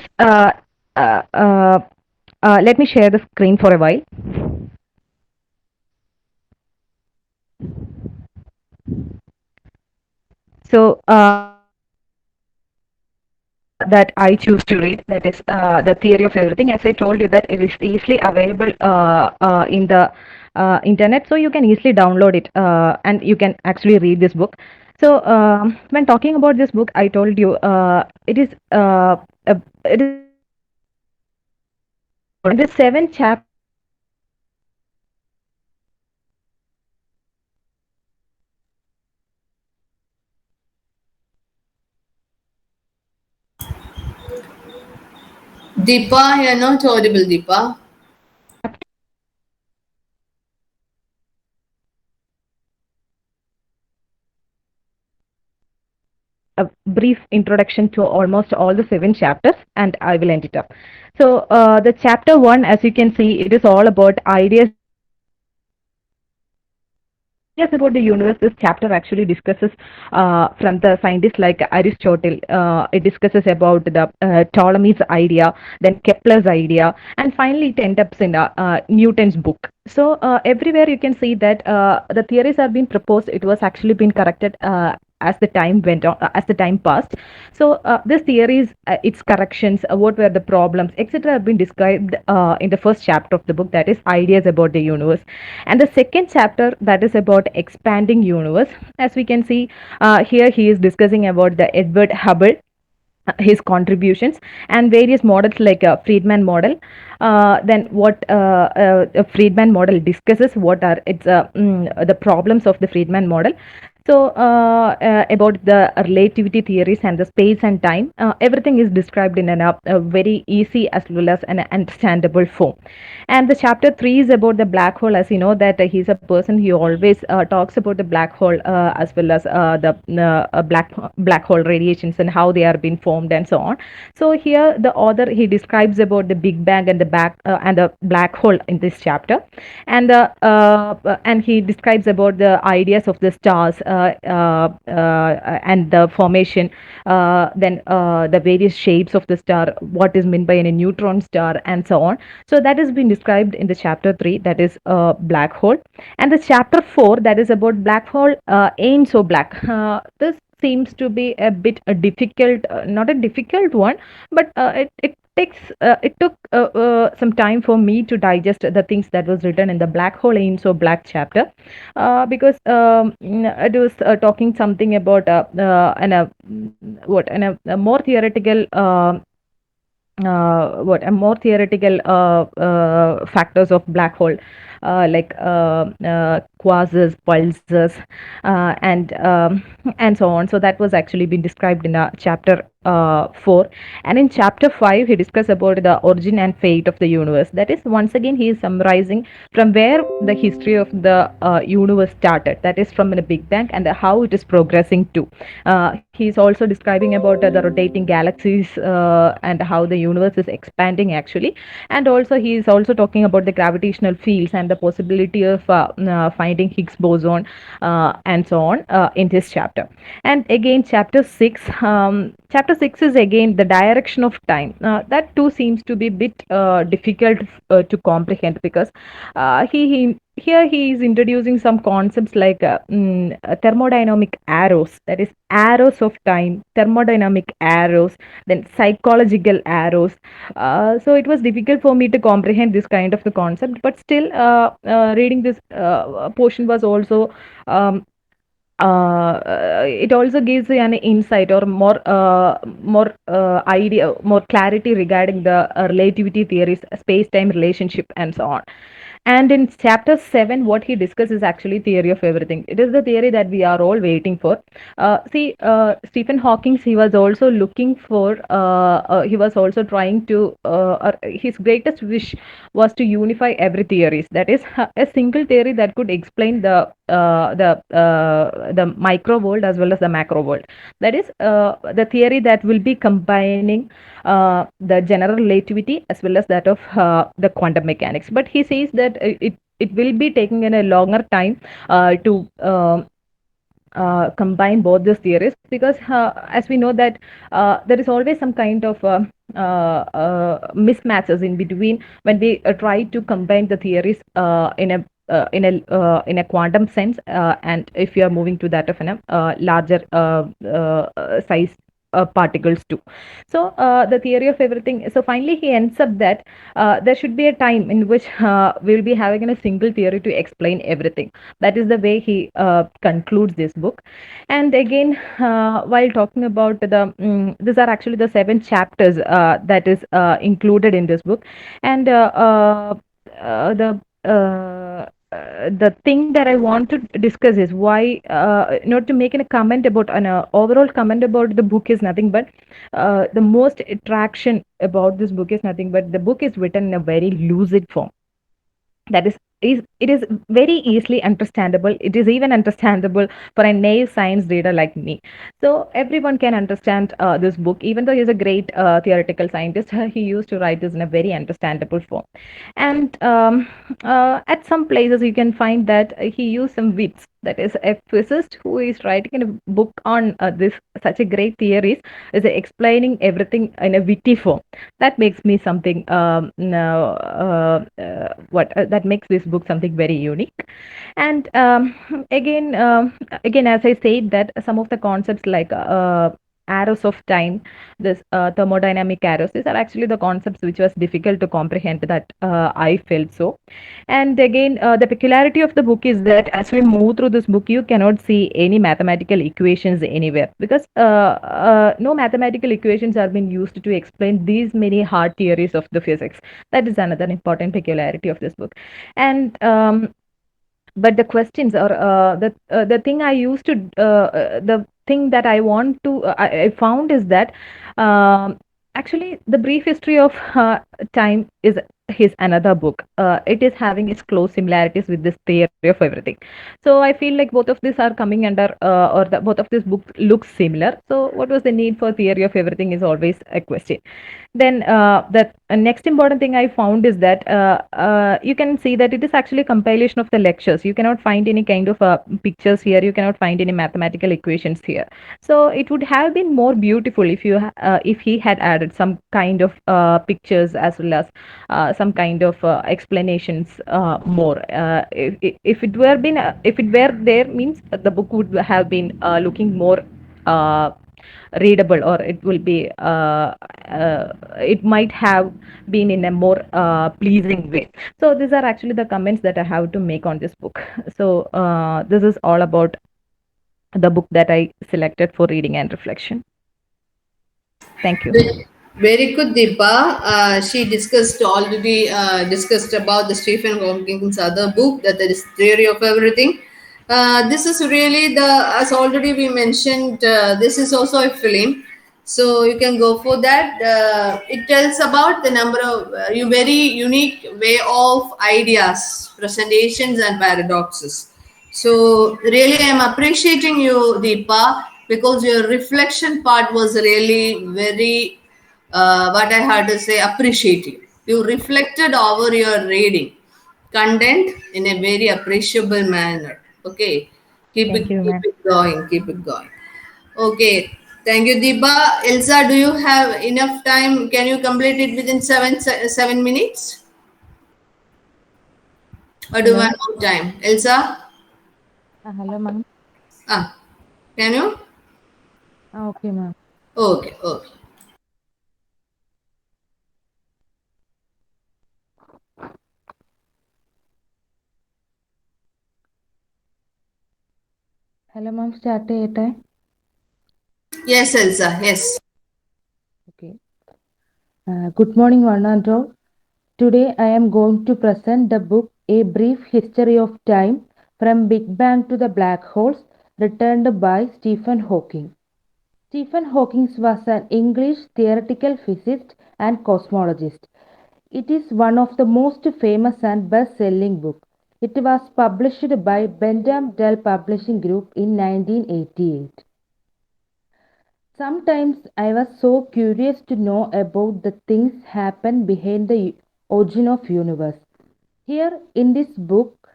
Let me share the screen for a while. So that I choose to read, that is the theory of everything. As I told you that it is easily available in the internet, so you can easily download it and you can actually read this book. So when talking about this book, I told you it is it is the 7 chapters. Deepa, you're not audible, Deepa. A brief introduction to almost all the 7 chapters, and I will end it up. So the chapter 1, as you can see, it is all about ideas. Yes, about the universe. This chapter actually discusses from the scientists like Aristotle. It discusses about the Ptolemy's idea, then Kepler's idea, and finally it ends up in Newton's book. So everywhere you can see that the theories have been proposed. It was actually been corrected as the time went on, as the time passed. So this theories, its corrections, what were the problems, etc., have been described in the first chapter of the book, that is ideas about the universe. And the second chapter, that is about expanding universe. As we can see here, he is discussing about the Edward Hubble, his contributions, and various models like a Friedman model. Then what a Friedman model discusses, what are the problems of the Friedman model. So about the relativity theories and the space and time, everything is described in a very easy as well as an understandable form. And the chapter 3 is about the black hole. As you know that he's a person who always talks about the black hole as well as the black hole radiations and how they are being formed and so on. So here the author, he describes about the Big Bang and the black hole in this chapter, and and he describes about the ideas of the stars and the formation, then the various shapes of the star, what is meant by a neutron star, and so on. So that has been described in the chapter 3, that is black hole. And the chapter 4, that is about black hole ain't so black. This seems to be a bit difficult, not a difficult one, but it took some time for me to digest the things that was written in the black hole ain't so black chapter, because it was talking something about a more theoretical factors of black hole, like quasars, pulsars, and so on. So that was actually been described in chapter 4. And in chapter 5, he discussed about the origin and fate of the universe. That is, once again, he is summarizing from where the history of the universe started, that is from the Big Bang, and how it is progressing to. He is also describing about the rotating galaxies and how the universe is expanding actually. And also he is also talking about the gravitational fields and the possibility of finding Higgs boson and so on in this chapter. And again, chapter 6 is again the direction of time. That too seems to be a bit difficult to comprehend, because here he is introducing some concepts like thermodynamic arrows, that is arrows of time, thermodynamic arrows, then psychological arrows. So it was difficult for me to comprehend this kind of the concept, but still reading this portion was also it also gives you an insight or more clarity regarding the relativity theories, space-time relationship, and so on. And in chapter 7, what he discusses is actually theory of everything. It is the theory that we are all waiting for. Stephen Hawking, he was also looking for, he was also trying to, his greatest wish was to unify every theories. That is a single theory that could explain the micro world as well as the macro world. That is the theory that will be combining the general relativity as well as that of the quantum mechanics. But he says that it will be taking in a longer time to combine both these theories, because as we know that there is always some kind of mismatches in between when we try to combine the theories in a quantum sense, and if you are moving to that of a larger size particles too. So the theory of everything. So finally, he ends up that there should be a time in which we will be having a single theory to explain everything. That is the way he concludes this book. And again, while talking about these are actually the 7 chapters that is included in this book. And the thing that I want to discuss is why, not to make a comment about an overall comment about the book is nothing but the most attraction about this book is nothing but the book is written in a very lucid form. That is it is very easily understandable. It is even understandable for a naive science reader like me. So everyone can understand this book. Even though he's a great theoretical scientist, he used to write this in a very understandable form. And at some places you can find that he used some wits. That is, a physicist who is writing a book on this such a great theories is explaining everything in a witty form. That makes me something that makes this book something very unique. And again, as I said, that some of the concepts like arrows of time, this thermodynamic arrows, these are actually the concepts which was difficult to comprehend, that I felt so. And again, the peculiarity of the book is that as we move through this book, you cannot see any mathematical equations anywhere, because no mathematical equations are being used to explain these many hard theories of the physics. That is another important peculiarity of this book. And but the questions, or the thing I used to the thing that I want to I found is that actually the brief history of time is his another book. It is having its close similarities with this theory of everything. So I feel like both of these are coming under both of these books look similar. So what was the need for theory of everything is always a question. Then the next important thing I found is that you can see that it is actually a compilation of the lectures. You cannot find any kind of pictures here. You cannot find any mathematical equations here. So it would have been more beautiful if he had added some kind of pictures as well as some kind of explanations more. If it were been if it were there, means the book would have been looking more readable, or it will be it might have been in a more pleasing way. So these are actually the comments that I have to make on this book. So this is all about the book that I selected for reading and reflection. Thank you. Very good, Deepa. She already discussed about the Stephen Hawking's other book, that is Theory of Everything. This is really as already we mentioned, this is also a film. So you can go for that. It tells about the number of very unique way of ideas, presentations, and paradoxes. So really, I'm appreciating you, Deepa, because your reflection part was really very, what I had to say, appreciative. You reflected over your reading content in a very appreciable manner. Okay, Thank you, keep ma'am. it going, keep it going. Okay, thank you, Deepa. Elsa, do you have enough time? Can you complete it within 7 minutes? Or do you Hello. want more time? Elsa? Hello, ma'am. Can you? Okay, ma'am. Okay, okay. Hello, ma'am. Start it. Yes, Elsa, yes. Okay. Good morning, one and all. Today I am going to present the book A Brief History of Time from Big Bang to the Black Holes, written by Stephen Hawking. Stephen Hawking was an English theoretical physicist and cosmologist. It is one of the most famous and best-selling books. It was published by Bentham Dell Publishing Group in 1988. Sometimes I was so curious to know about the things happen behind the origin of universe. Here in this book,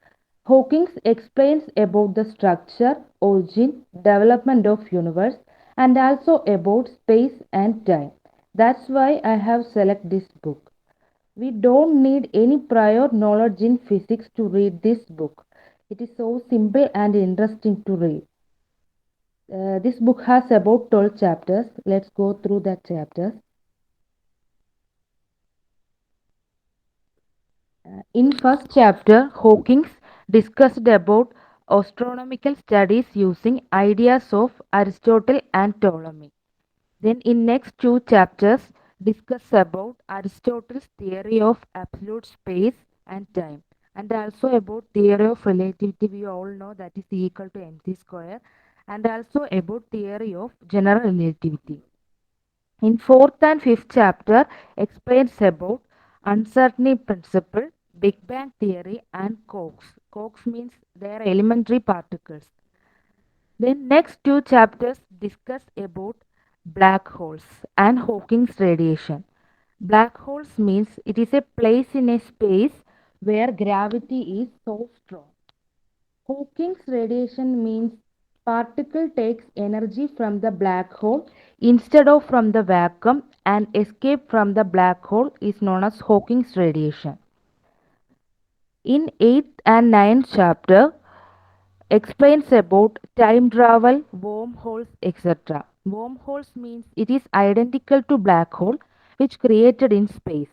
Hawking explains about the structure, origin, development of universe and also about space and time. That's why I have selected this book. We don't need any prior knowledge in physics to read this book. It is so simple and interesting to read. This book has about 12 chapters. Let's go through the chapters. In first chapter, Hawking discussed about astronomical studies using ideas of Aristotle and Ptolemy. Then in next two chapters, discuss about Aristotle's theory of absolute space and time, and also about theory of relativity. We all know that is equal to mc square, and also about theory of general relativity. In fourth and fifth chapter, explains about uncertainty principle, Big Bang theory, and quarks. Quarks means they are elementary particles. Then next two chapters discuss about black holes and Hawking's radiation. Black holes means it is a place in a space where gravity is so strong. Hawking's radiation means particle takes energy from the black hole instead of from the vacuum, and escape from the black hole is known as Hawking's radiation. In 8th and 9th chapter explains about time travel, wormholes, etc. Wormholes means it is identical to black hole which created in space.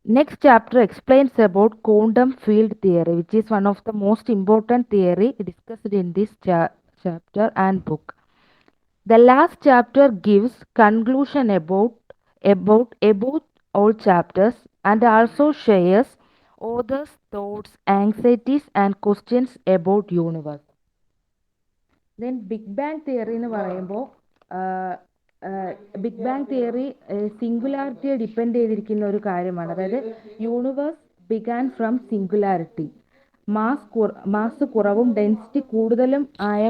Next chapter explains about quantum field theory, which is one of the most important theory discussed in this chapter and book. The last chapter gives conclusion about all chapters and also shares authors' thoughts, anxieties and questions about universe. Then big bang theory എന്ന് പറയുമ്പോൾ big bang theory സിംഗുലാരിറ്റിയെ depend ചെയ്തിരിക്കുന്ന ഒരു കാര്യമാണ്. അതായത് universe began from singularity. Mass കുറവും density കൂടുതലും ആയ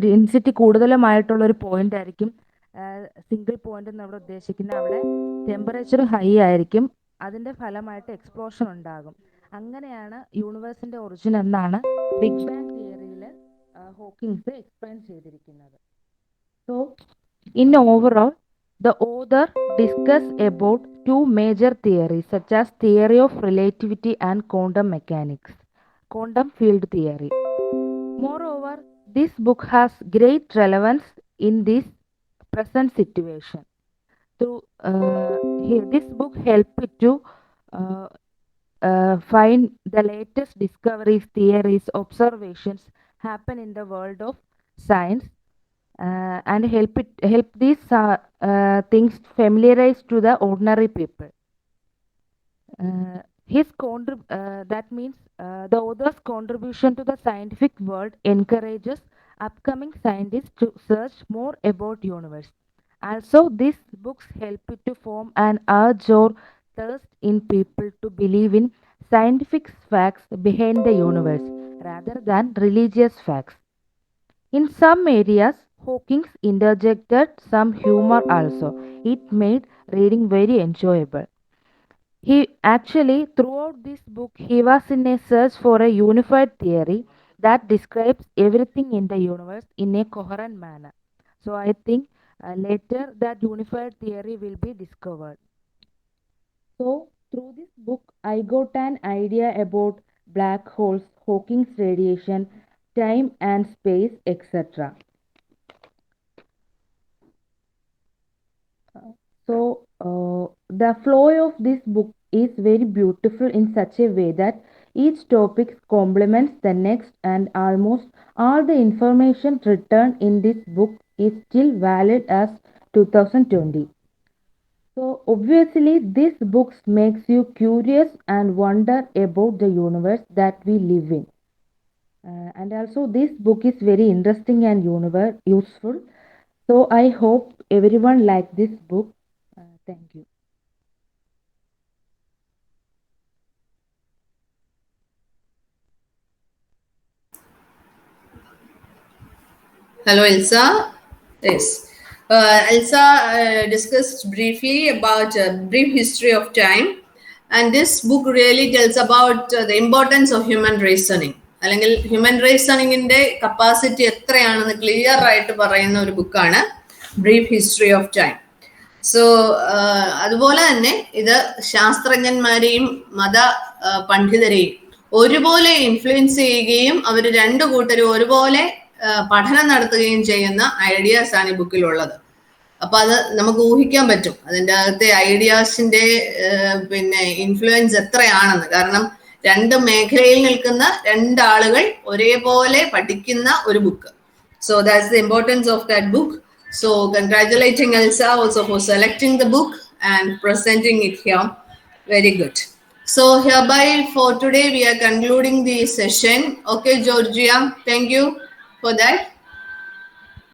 ഡെൻസിറ്റി കൂടുതലുമായിട്ടുള്ള ഒരു പോയിന്റ് ആയിരിക്കും സിംഗിൾ പോയിന്റ് എന്ന് അവിടെ ഉദ്ദേശിക്കുന്നത്. അവിടെ ടെമ്പറേച്ചർ ഹൈ ആയിരിക്കും, അതിൻ്റെ ഫലമായിട്ട് എക്സ്പ്ലോഷൻ ഉണ്ടാകും. അങ്ങനെയാണ് യൂണിവേഴ്സിൻ്റെ ഒറിജിൻ എന്നാണ് ബിഗ് ബാങ് തിയറിയിൽ ഹോക്കിങ്സ് എക്സ്പ്ലെയിൻ ചെയ്തിരിക്കുന്നത്. So in overall the author discuss about two major theories such as theory of relativity and quantum mechanics, quantum field theory. Moreover, this book has great relevance in this present situation. Here, this book helped to find the latest discoveries, theories, observations happen in the world of science, and help these things familiarize to the ordinary people. That means the author's contribution to the scientific world encourages upcoming scientists to search more about universe. Also, these books help to form an urge or thirst in people to believe in scientific facts behind the universe rather than religious facts. In some areas, Hawking interjected some humor also. It made reading very enjoyable. He actually, throughout this book, he was in a search for a unified theory that describes everything in the universe in a coherent manner. So I think later that unified theory will be discovered. So through this book, I got an idea about black holes, Hawking's radiation, time and space, etc. So the flow of this book is very beautiful in such a way that each topic complements the next, and almost all the information written in this book is still valid as 2020. So obviously this book makes you curious and wonder about the universe that we live in. And also this book is very interesting and useful. So I hope everyone like this book. Thank you. Hello, Elsa. Yes. Elsa discussed briefly about a brief history of time, and this book really tells about the importance of human reasoning. അല്ലെങ്കിൽ human റീസണിങ്ങിന്റെ capacity എത്രയാണെന്ന് clear ആയിട്ട് പറയുന്ന ഒരു ബുക്കാണ് brief history of time. So അതുപോലെ തന്നെ ഇത് ശാസ്ത്രജ്ഞന്മാരെയും മത പണ്ഡിതരെയും ഒരുപോലെ ഇൻഫ്ലുവൻസ് ചെയ്യുകയും അവർ രണ്ടു കൂട്ടരും ഒരുപോലെ പഠനം നടത്തുകയും ചെയ്യുന്ന ഐഡിയാസ് ആണ് ഈ ബുക്കിലുള്ളത്. അപ്പൊ അത് നമുക്ക് ഊഹിക്കാൻ പറ്റും അതിൻ്റെ അകത്തെ ഐഡിയാസിന്റെ പിന്നെ ഇൻഫ്ലുവൻസ് എത്രയാണെന്ന്. കാരണം രണ്ട് മേഖലയിൽ നിൽക്കുന്ന രണ്ടാളുകൾ ഒരേപോലെ പഠിക്കുന്ന ഒരു book. So that's the importance of that book. So congratulating Elsa also for selecting the book and presenting it here. Very good. So hereby for today we are concluding the session. Okay, Georgia, thank you for that.